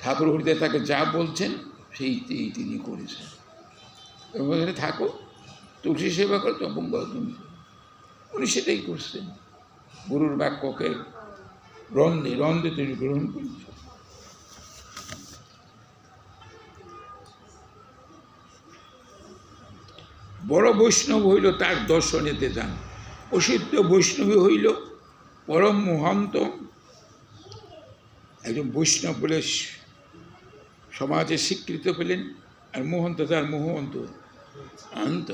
ঠাকুর হরিদাস তাকে যা বলছেন সেইটাই তিনি করেছেন। এবং থাকো, তুলসী সেবা করো, তখন তুমি, উনি সেটাই করছেন। গুরুর বাক্যকে রন্ধে তিনি গ্রহণ করেছেন। বড় বৈষ্ণব হইল তার দর্শনেতে যান। প্রসিদ্ধ বৈষ্ণবী হইল পরম মহান্ত। একজন বৈষ্ণব বলে সমাজে স্বীকৃত পেলেন, আর মহন্ত তার মহন্ত অন্ত।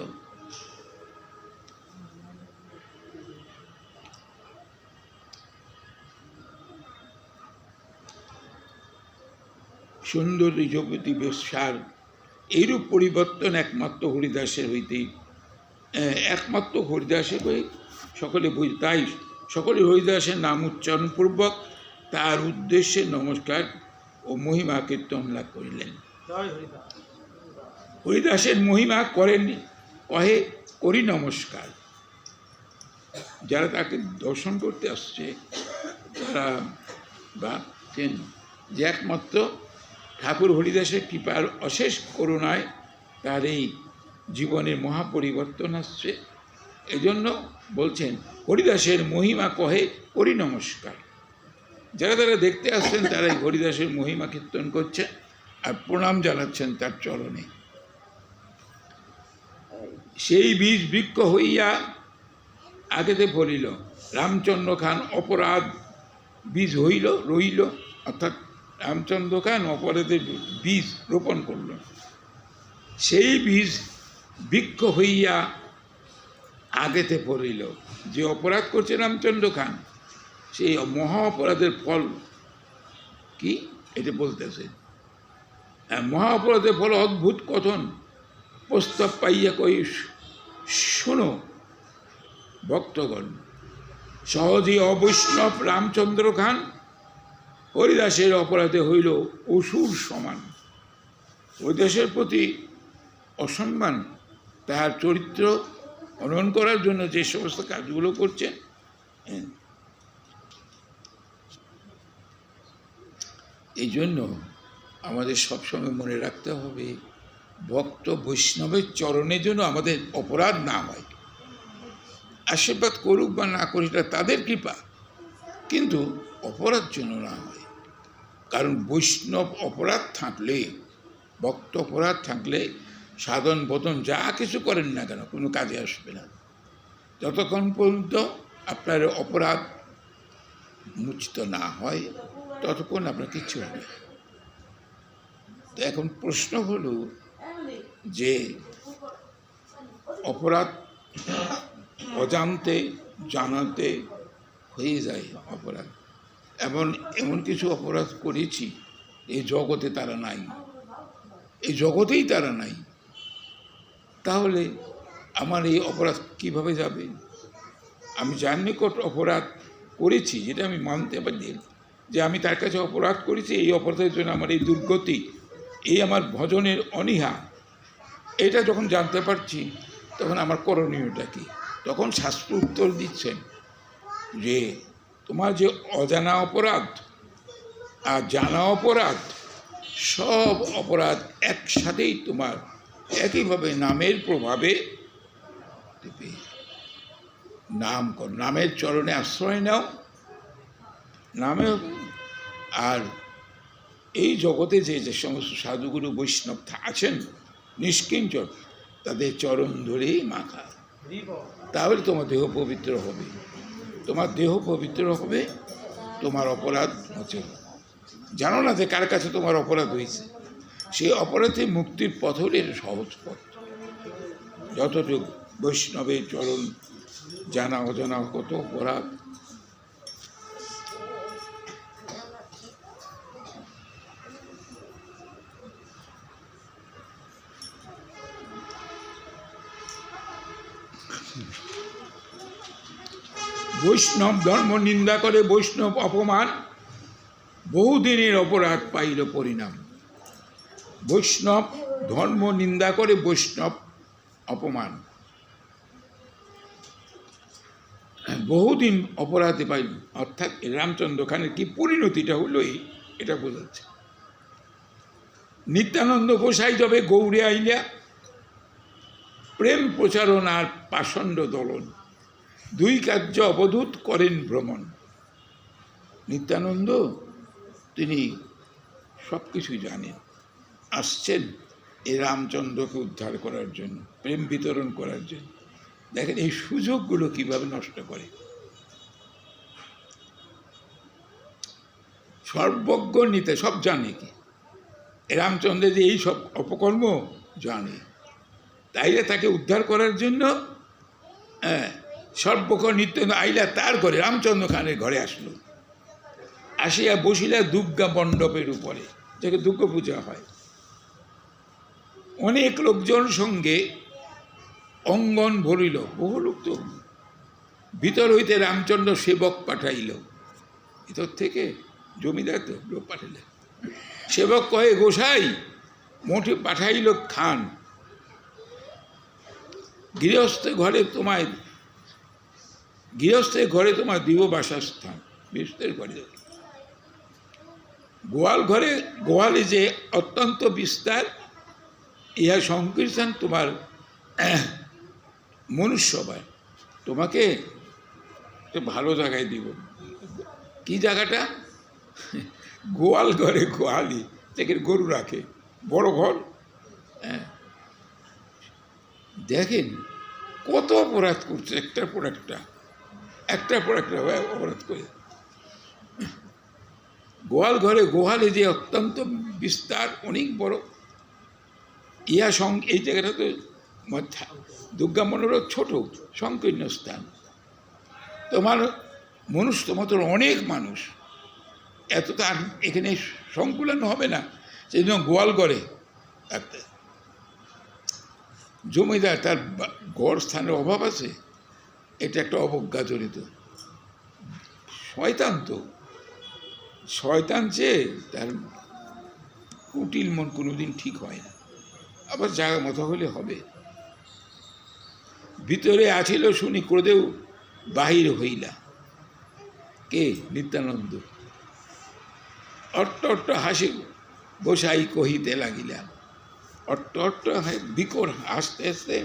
সুন্দরী যুবতী বেশ্যার এইরূপ পরিবর্তন একমাত্র হরিদাসের হইতেই, একমাত্র হরিদাসের হয়ে সকলে তাই সকলে হরিদাসের নাম উচ্চারণপূর্বক তার উদ্দেশ্যে নমস্কার ও মহিমা কীর্তন লাভ করিলেন। হরিদাসের মহিমা করেন, কহে করি নমস্কার। যারা তাকে দর্শন করতে আসছে তারা ভাবছেন যে একমাত্র ঠাকুর হরিদাসের কৃপার অশেষ করুণায় তার এই জীবনের মহাপরিবর্তন আসছে। এজন্য বলছেন হরিদাসের মহিমা কহে করি নমস্কার। যারা যারা দেখতে আসছেন তারাই হরিদাসের মহিমা কীর্তন করছেন আর প্রণাম জানাচ্ছেন তার চরণে। সেই বীজ বৃক্ষ হইয়া আগেতে ফলিল, রামচন্দ্র খান অপরাধ বীজ রইল, অর্থাৎ রামচন্দ্র খান অপরাধের বীজ রোপণ করল। সেই বীজ বৃক্ষ হইয়া আগেতে ফলিল। যে অপরাধ করছে রামচন্দ্র খান, সেই মহা অপরাধের ফল কি এটা বলতেছে। মহা অপরাধের ফল অদ্ভুত কথন, প্রস্তাব পাইয়া কই শোনো ভক্তগণ। সহজেই অবৈষ্ণব রামচন্দ্র খান হরিদাসের অপরাধে হইল অসুর সমান। হরিদাসের প্রতি অসম্মান, তাহার চরিত্র হনন করার জন্য যে সমস্ত কাজগুলো করছেন, এই জন্য আমাদের সবসময় মনে রাখতে হবে ভক্ত বৈষ্ণবের চরণের জন্য আমাদের অপরাধ না হয়। আশীর্বাদ করুক বা না করুক এটা তাদের কৃপা, কিন্তু অপরাধ যেন না হয়। কারণ বৈষ্ণব অপরাধ থাকলে, ভক্ত অপরাধ থাকলে সাধন বোধন যা কিছু করেন না কেন কোনো কাজে আসবে না। যতক্ষণ পর্যন্ত আপনার অপরাধ মোচিত না হয় ততক্ষণ আপনার কিচ্ছু হবে না। তো এখন প্রশ্ন হলো যে অপরাধ অজান্তে জানাতে হয়ে যায় অপরাধ। এমন কিছু অপরাধ করেছি এই জগতে তারা নাই, এই জগতেই তারা নাই, তাহলে আমার এই অপরাধ কিভাবে যাবে? আমি যার নিকট অপরাধ করেছি, যেটা আমি মানতে পারি যে আমি তার কাছে অপরাধ করেছি, এই অপরাধের জন্য আমার এই দুর্গতি, এই আমার ভজনের অনীহা, এটা যখন জানতে পারছি তখন আমার করণীয়টা কি? তখন শাস্ত্র উত্তর দিচ্ছেন যে তোমার যে অজানা অপরাধ আর জানা অপরাধ, সব অপরাধ একসাথেই তোমার একইভাবে নামের প্রভাবে দেবে। নাম কর, নামের চরণে আশ্রয় নাও, নামে। আর এই জগতে যে যে সমস্ত সাধুগুরু বৈষ্ণব আছেন নিষ্কিঞ্চন, তাদের চরণ ধরেই মাখা, তাহলে তোমার দেহ পবিত্র হবে। তোমার দেহ পবিত্র হবে, তোমার অপরাধ হচ্ছে। জানো না যে কার কাছে তোমার অপরাধ হয়েছে, সেই অপরাধে মুক্তির পথ হলে সহজ পথ। যতটুকু বৈষ্ণবের চরণ, জানা অজানা কত অপরাধ। বৈষ্ণব ধর্ম নিন্দা করে বৈষ্ণব অপমান, বহুদিনের অপরাধ পাইল পরিণাম। বৈষ্ণব ধর্ম নিন্দা করে বৈষ্ণব অপমান, বহুদিন অপরাধে পাইল। অর্থাৎ রামচন্দ্র খানের কি পরিণতিটা হলো এটা বোঝাচ্ছে। নিত্যানন্দ গোসাই যবে গৌড়ে আইলা, প্রেম প্রচারণ আর পাষণ্ড দলন, দুই কার্য অবধূত করেন ভ্রমণ। নিত্যানন্দ তিনি সব কিছুই জানেন, আসছেন এই রামচন্দ্রকে উদ্ধার করার জন্য, প্রেম বিতরণ করার জন্য। দেখেন এই সুযোগগুলো কিভাবে নষ্ট করে। সর্বজ্ঞ নিতে সব জানে কি রামচন্দ্রের যে এই সব অপকর্ম জানে, তাইলে তাকে উদ্ধার করার জন্য সর্বজ্ঞ নিত্য আইলা তার ঘরে, রামচন্দ্র খানের ঘরে আসলো। আসিয়া বসিলা দুর্গা মণ্ডপের উপরে, যাকে দুর্গা পূজা হয়। অনেক লোকজন সঙ্গে অঙ্গন ভরিল, বহু লোক তো। ভিতর হইতে রামচন্দ্র সেবক পাঠাইল, ভিতর থেকে জমিদার তো লোক পাঠাইল। সেবক কহে গোসাই মোটে পাঠাইল খান, গৃহস্থের ঘরে তোমায় দিব বাসস্থান। গৃহস্থের ঘরে গোয়ালে যে অত্যন্ত বিস্তার, ইহা সংকীর্তন তোমার মনুষ্যবায়। তোমাকে একটা ভালো জায়গায় দিব। কি জায়গাটা? গোয়াল ঘরে গোয়ালি থেকে গরু রাখে, বড় ঘর। হ্যাঁ, দেখেন কত অপরাধ করছে, একটার পর একটা অপরাধ করে। গোয়াল ঘরে গোয়ালে যে অত্যন্ত বিস্তার, অনেক বড়, ইহা এই জায়গাটা তো দুর্গা মন্দিরও ছোট সংকীর্ণ স্থান। তোমার তোমার অনেক মানুষ, এত তো আর এখানে সংকুলন হবে না। সেই জন্য গোয়াল ঘরে একটা জমিদার, তার গড় স্থানের অভাব আছে, এটা একটা অবজ্ঞাজনিত। শয়তান চেয়ে তার কুটিল মন কোনোদিন ঠিক হয় না। আবার জায়গা মতো হলে হবে। ভিতরে আছিল শুনি ক্রোধেও বাহির হইলা। কে? নিত্যানন্দ। অট্ট অট্ট হাসি বসাই কহিতে লাগিলা। অট্ট অট্ট বিকট হাসতে হাসতে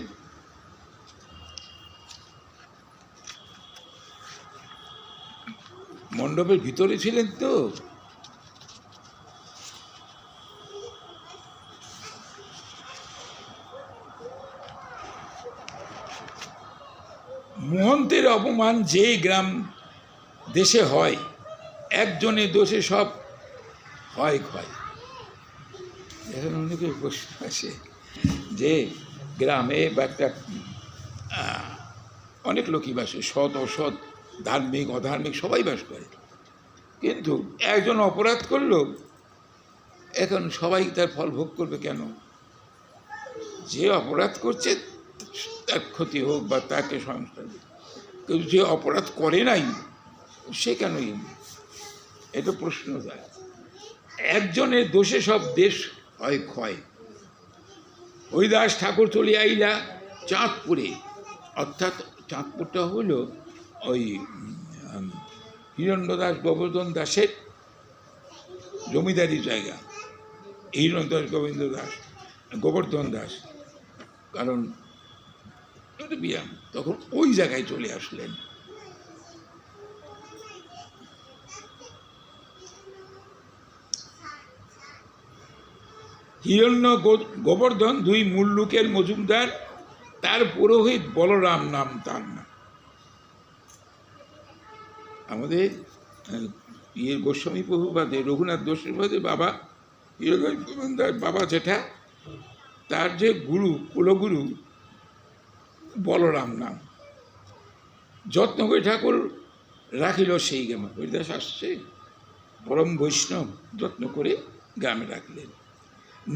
মণ্ডপের ভিতরে ছিলেন তো। মহন্তের অপমান যে গ্রাম দেশে হয়, একজনের দোষে সব হয় ক্ষয়। এখন অনেকের প্রশ্ন আছে যে গ্রামে বা একটা অনেক লোকই বাসে, সৎ অসৎ, ধার্মিক অধার্মিক সবাই বাস করে, কিন্তু একজন অপরাধ করলো, এখন সবাই তার ফল ভোগ করবে কেন? যে অপরাধ করছে তার ক্ষতি হোক বা তাকে সংস্কার, কিন্তু যে অপরাধ করে নাই সে কেনই, এটা প্রশ্ন যায়। একজনের দোষে সব দেশ হয় ক্ষয়। হরিদাস ঠাকুর চলে আইলা চাঁদপুরে, অর্থাৎ চাঁদপুরটা হলো ওই হিরণ্যদাস গোবর্ধন দাসের জমিদারি জায়গা। হিরণ্যদাস গোবর্ধন দাস, কারণ বিয়াম তখন ওই জায়গায় চলে আসলেন। হিরণ্য গোবর্ধন দুই মুল্লুকের মজুমদার, তার পুরোহিত বলরাম নাম তার নাম। আমাদের গোস্বামী প্রভুপাদে রঘুনাথ গোস্বামীপাদের বাবা হিরদাস বাবা যেটা, তার যে গুরু কুলগুরু বলরাম নাম। যত্ন করে ঠাকুর রাখিল সেই গ্রামে। হরিদাস আসছে, পরম বৈষ্ণব, যত্ন করে গ্রামে রাখলেন।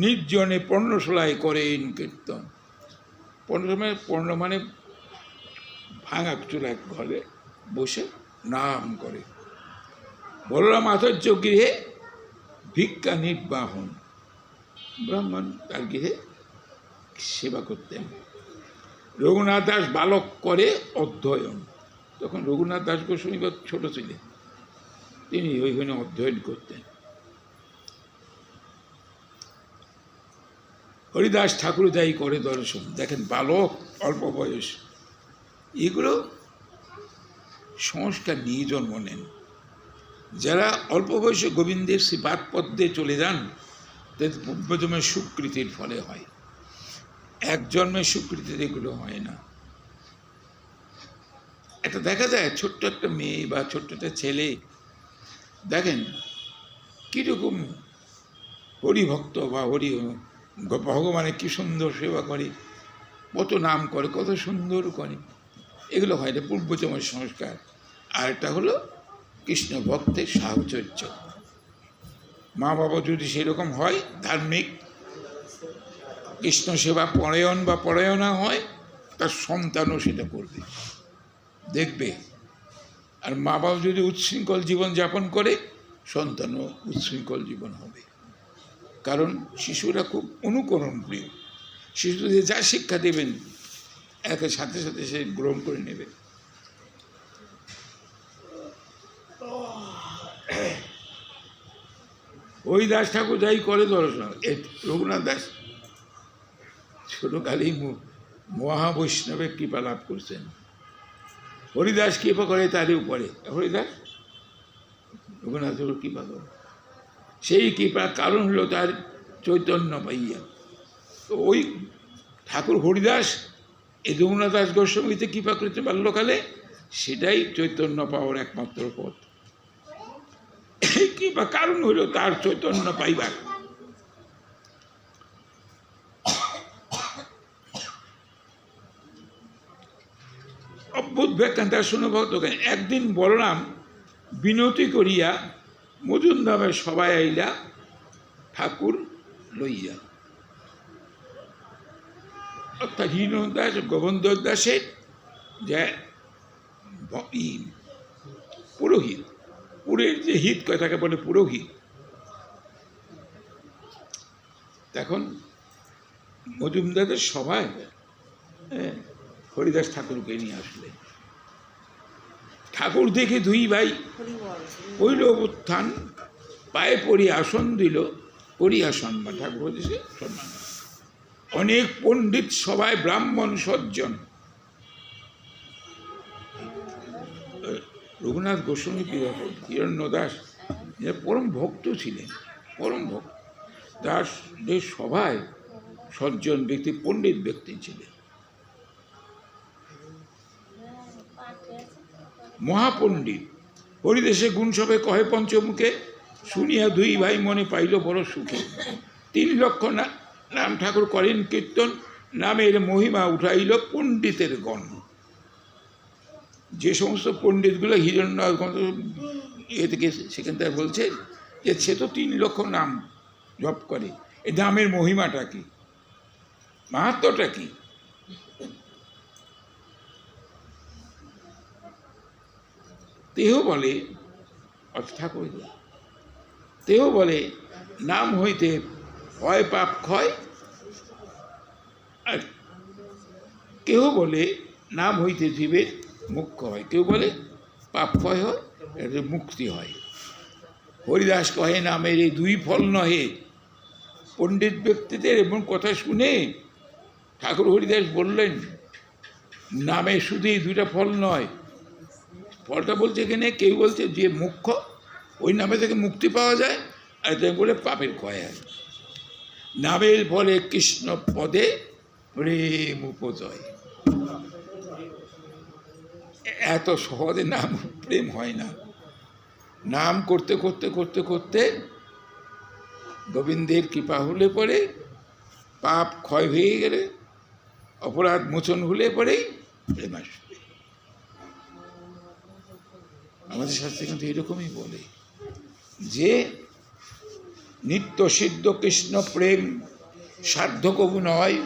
নির্জনে পর্ণশালায় করেন কীর্তন। পর্ণ মানে ভাঙা চুলা ঘরে বসে নাম করে। বলরাম আচার্য গৃহে ভিক্ষা নির্বাহন, ব্রাহ্মণ তার গৃহে সেবা করতেন। রঘুনাথ দাস বালক করে অধ্যয়ন। তখন রঘুনাথ দাস গোস্বামী ছোট ছিলেন, তিনি ওইখানে অধ্যয়ন করতেন। হরিদাস ঠাকুর যাই করে দর্শন। দেখেন, বালক, অল্প বয়স, এগুলো সংস্কার নিয়ে জন্ম নেন। যারা অল্প বয়সে গোবিন্দের শ্রীপাদ পদ্মে চলে যান, তাদের পূর্বজন্মের সুকৃতির ফলে হয়। এক জন্মের সুকৃতিতে এগুলো হয় না। এটা দেখা যায়, ছোট্ট একটা মেয়ে বা ছোট্ট একটা ছেলে, দেখেন কীরকম হরিভক্ত বা ভগবানের কী সুন্দর সেবা করে, কত নাম করে, কত সুন্দর করে। এগুলো হয় না, পূর্বজন্মের সংস্কার। আর একটা হলো কৃষ্ণ ভক্তের সাহচর্য। মা বাবা যদি সেরকম হয়, ধার্মিক, কৃষ্ণ সেবা পরায়ণ বা পরায়ণা হয়, তার সন্তানও সেটা করবে, দেখবে। আর মা বাবা যদি উচ্ছৃঙ্খল জীবন যাপন করে, সন্তানও উচ্ছৃঙ্খল জীবন হবে। কারণ শিশুরা খুব অনুকরণ প্রিয়। শিশুদের যা শিক্ষা দেবেন, একের সাথে সাথে সে গ্রহণ করে নেবে। হরিদাস ঠাকুর যাই করে দর্শন, রঘুনাথ দাস ছোটকালেই মহাবৈষ্ণবের কৃপা লাভ করছেন। হরিদাস কৃপা করে তারই উপরে, হরিদাস রঘুনাথের কৃপা করে, সেই কৃপার কারণ হলো তার চৈতন্য পাইয়া। তো ওই ঠাকুর হরিদাস এই রঘুনাথ দাস গোস্বামীতে কৃপা করতে বাল্যকালে, সেটাই চৈতন্য পাওয়ার একমাত্র পথ। এই কৃপা কারণ হলো তার চৈতন্য পাইবার। অদ্ভুত ব্যাখ্যান তার শুনে ভক্তকে। একদিন বলরাম বিনতি করিয়া মজুমদারের সবাই আইলা ঠাকুর লইয়া, অর্থাৎ হীনদাস গোবিন্দ দাসের যে পুরোহিত, পুরের যে হিত কয় তাকে বলে পুরোহিত। তখন মজুমদারের সভায় হরিদাস ঠাকুরকে নিয়ে আসলে, ঠাকুর দেখে দুই ভাই হইল উত্থান, পায়ে পড়ি আসন দিল, করিয়া সম্মান। ঠাকুর হয়েছে সম্মান। অনেক পণ্ডিত সবাই, ব্রাহ্মণ সজ্জন। রঘুনাথ গোস্বামী হিরণ্য দাস পরম ভক্ত ছিলেন, পরম ভক্ত। দাসদের সভায় সজ্জন ব্যক্তি, পণ্ডিত ব্যক্তি ছিলেন, মহাপণ্ডিত। হরিদেশে গুণ সবে কহে পঞ্চমুখে, শুনিয়া দুই ভাই মনে পাইল বড় সুখে। 3 লক্ষ নাম ঠাকুর করেন কীর্তন, নামের মহিমা উঠাইল পণ্ডিতের গণ। যে সমস্ত পণ্ডিতগুলো হিরণ্য এ থেকে সেখান থেকে বলছে যে সে তো 3 লক্ষ নাম জপ করে, এই নামের মহিমাটা কি, মাহাত্ম্যটা কি? তেহ বলে, ঠাকুর তেহ বলে নাম হইতে হয় পাপ ক্ষয়, আর কেহ বলে নাম হইতে জীবের মুখ্য হয়। কেউ বলে পাপ ক্ষয় হয়, মুক্তি হয়। হরিদাস কহে নামের এই 2 ফল নহে। পণ্ডিত ব্যক্তিদের এমন কথা শুনে ঠাকুর হরিদাস বললেন, নামে শুধুই 2টা ফল নয়। ফলটা বলছে এখানে, কেউ বলছে যে মুখ্য, ওই নামে থেকে মুক্তি পাওয়া যায়, আর বলে পাপের ক্ষয় হয়। নামের ফলে কৃষ্ণ পদে প্রেম উপজয়। এত সহজে নাম প্রেম হয় না। নাম করতে করতে করতে করতে গোবিন্দের কৃপা হলে পরে, পাপ ক্ষয় হয়ে গেলে, অপরাধ মোচন হলে পরেই প্রেম আসবে। আমাদের শাস্ত্রে কিন্তু এরকমই বলে যে নিত্য সিদ্ধ কৃষ্ণ প্রেম সাধ্য কবু নয়,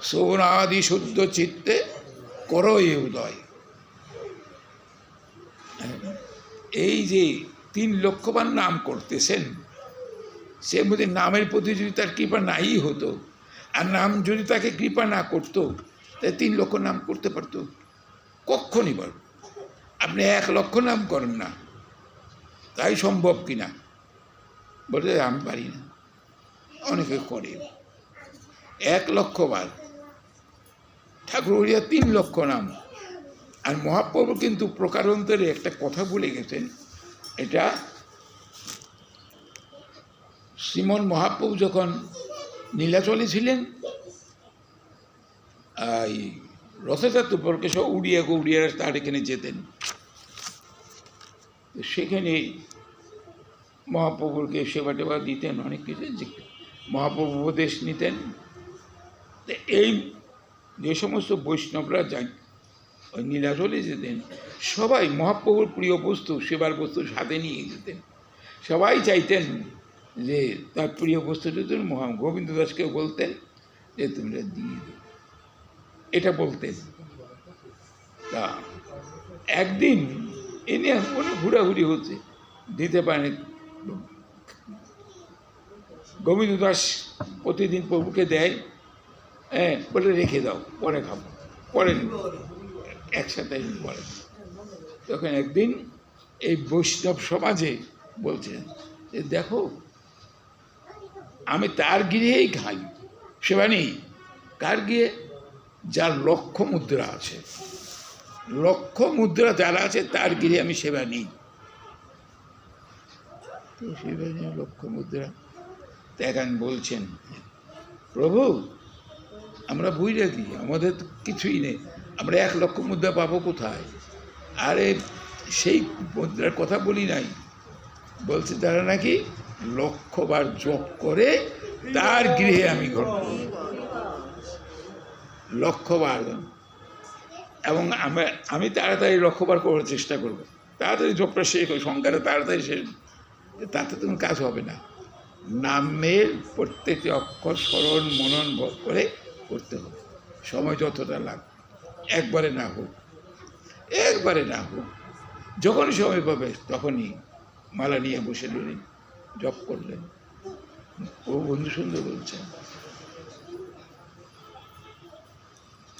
শ্রবণাদি শুদ্ধ চিত্তে করো এ উদয়। এই যে 3 লক্ষবার নাম করতেছেন, সে মধ্যে নামের প্রতি যদি তার কৃপা নাই হতো, আর নাম যদি তাকে কৃপা না করতো, তাই 3 লক্ষ নাম করতে পারতো? কখনই পারব। আপনি 1 লক্ষ নাম করেন না, তাই সম্ভব কিনা বলতে আমি পারি না, অনেকে করে 1 লক্ষ বার। ঠাকুর হরিয়া 3 লক্ষ নাম। আর মহাপ্রভু কিন্তু প্রকারান্তরে একটা কথা বলে গেছেন, এটা শ্রীমন মহাপ্রভু যখন নীলাচলে ছিলেন, এই রথযাত্রা উপলক্ষে সব উড়িয়ারা তার এখানে যেতেন। সেখানে মহাপ্রভুকে সেবা টেবা দিতেন, অনেক কিছু মহাপ্রভু উপদেশ নিতেন। এই যে সমস্ত বৈষ্ণবরা যান ওই নীলাচলে যেতেন, সবাই মহাপ্রভুর প্রিয় বস্তু, সেবার বস্তু সাথে নিয়ে যেতেন। সবাই চাইতেন যে তার প্রিয় বস্তুটা তুমি গোবিন্দ দাসকে বলতেন যে তোমরা দিয়ে দেবে, এটা বলতেন। তা একদিন এ নিয়ে অনেক ঘোরাঘুরি হচ্ছে, দিতে পারেন। গোবিন্দ দাস প্রতিদিন প্রভুকে দেয়, বলে রেখে দাও, পরে খাবো, পরে একসাথে পরে। তখন একদিন এই বৈষ্ণব সমাজে বলছেন যে দেখো আমি তার গৃহেই খাই, সেবা নেই। কার গৃহে? যার লক্ষ মুদ্রা আছে, লক্ষ মুদ্রা যারা আছে তার গৃহে আমি সেবা নিই। তো সেবা নিয়ে লক্ষ মুদ্রা। তো এখন বলছেন, প্রভু আমরা বুঝি রাখি, আমাদের তো কিছুই নেই, আমরা 1 লক্ষ মুদ্রা পাবো কোথায়? আরে সেই মুদ্রার কথা বলি নাই, বলছে তারা নাকি লক্ষবার জপ করে তার গৃহে আমি গ্রহণ করব, লক্ষবার। এবং আমি তাড়াতাড়ি লক্ষবার করার চেষ্টা করব, তাড়াতাড়ি জপটা শেষ হয়, সংখ্যাটা তাড়াতাড়ি শেষ, তাতে তুমি কাজ হবে না। নামের প্রত্যেকটি অক্ষর স্মরণ মনন করে করতে হবে, সময় যতটা লাগবে, একবারে না হোক, একবারে না হোক, যখনই সময় পাবে তখনই মালা নিয়ে বসে রইলেন, জপ করলেন। ও বন্ধু সুন্দর বলছেন,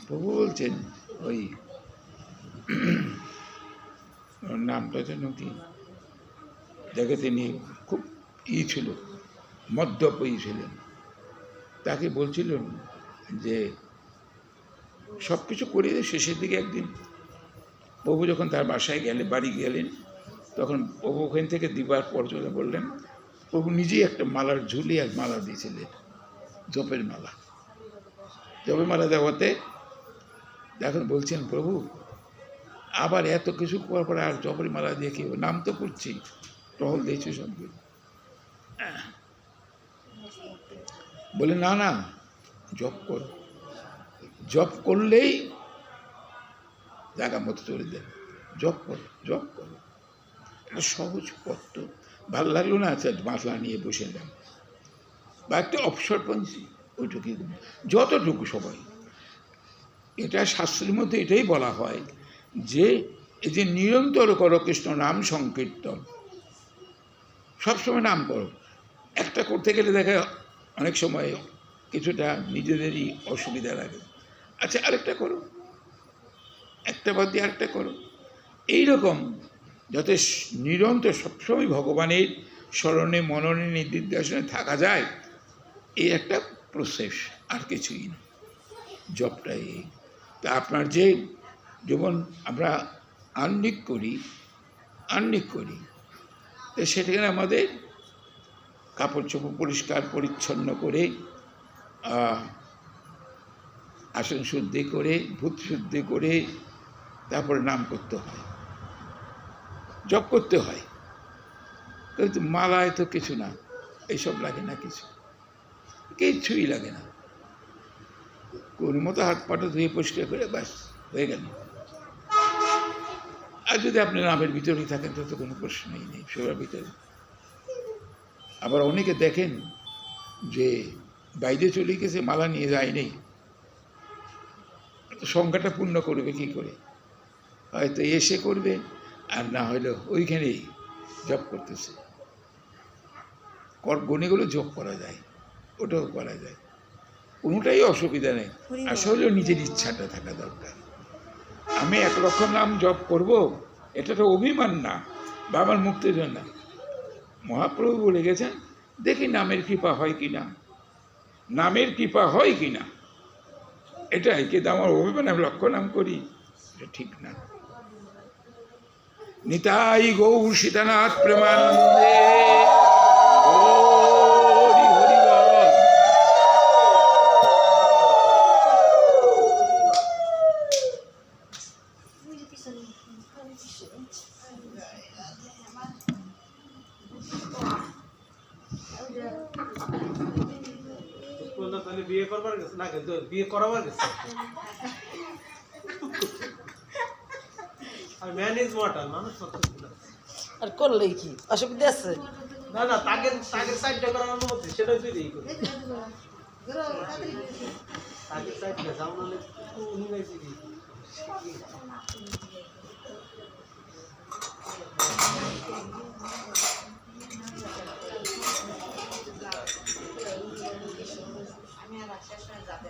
প্রভু বলছেন ওই নামটা যেন কি, যাকে তিনি খুব ছিল, মদ্যপয়ী ছিলেন, তাকে বলছিলেন যে সব কিছু করে শেষের দিকে একদিন প্রভু যখন তার বাসায় গেলেন, বাড়ি গেলেন, তখন প্রভু ওখান থেকে দিবার পর চলে বললেন, প্রভু নিজেই একটা মালার ঝুলি আর মালা দিয়েছিলেন, জপের মালা। জপের মালা দেওয়াতে এখন বলছেন, প্রভু আবার এত কিছু করার পরে আর জপের মালা দিয়ে কি নাম তো করছি, টহল দিয়েছি সঙ্গে। বলে না না, জপ কর, জপ করলেই জায়গা মতো চলে দেন, জপ করো, জপ করো, একটা সহজ পথ। ভালো লাগলো না, আচ্ছা মাথা নিয়ে বসে দেন, বা একটা অবসরপন্থী ওইটুকু, যতটুকু সবাই। এটা শাস্ত্রের মধ্যে এটাই বলা হয় যে এই যে নিরন্তর করো কৃষ্ণ নাম সংকীর্তন, সবসময় নাম করো। একটা করতে গেলে দেখা অনেক সময় কিছুটা নিজেদেরই অসুবিধা লাগে, আচ্ছা আরেকটা করো, একটা বাদ দিয়ে আরেকটা করো। এইরকম যাতে নিরন্তর সবসময় ভগবানের স্মরণে মননে নির্দিদাসনে থাকা যায়, এই একটা প্রসেস, আর কিছুই না, জবটাই। তা আপনার যে যেমন আমরা আহ্নিক করি, তো সেখানে আমাদের কাপড় চোপড় পরিষ্কার পরিচ্ছন্ন করে, আসন শুদ্ধি করে, ভূত শুদ্ধি করে, তারপরে নাম করতে হয়, জপ করতে হয়। কিন্তু মালায় তো কিছু না, এইসব লাগে না, কিছুই লাগে না, কোন মতো হাত পাটা ধুয়ে পরিষ্কার করে ব্যাস হয়ে গেল। আর যদি আপনি নামের ভিতরেই থাকেন তো কোনো প্রশ্নই নেই, সেবার ভিতরে। আবার অনেকে দেখেন যে বাইরে চলে গেছে, মালা নিয়ে যায়নি, সংখ্যাটা পূর্ণ করবে কি করে? হয়তো এসে করবে, আর না হলেও ওইখানেই জপ করতেছে। গণিগুলো যোগ করা যায়, ওটাও করা যায়, কোনোটাই অসুবিধা নেই। আসলে নিজের ইচ্ছাটা থাকা দরকার। আমি 1 লক্ষ নাম জপ করব, এটা তো অভিমান না, বা আমার মুক্তির জন্য। মহাপ্রভু বলে গেছেন, দেখি নামের কৃপা হয় কিনা, নামের কৃপা হয় কিনা, এটাই। কিন্তু আমার অভিমান আমি লক্ষ নাম করি, এটা ঠিক না। নিতাই গৌর সীতানাথ প্রেমানন্দে। হরি হরি বল। বিয়ে করবার গেছে না, কিন্তু বিয়ে করাবার গেছে। আর ম্যানেজ ওয়াটার মানুষ আর করলেই কি অসুবিধা আছে? না না, তাকে সাইডটা করার অনুমতি, সেটাই তুই দিই করি। তাকে সাইডটা যাও, নাহলে উনি গাইছি দিই। আমি আর শেষ হয়ে যাবে।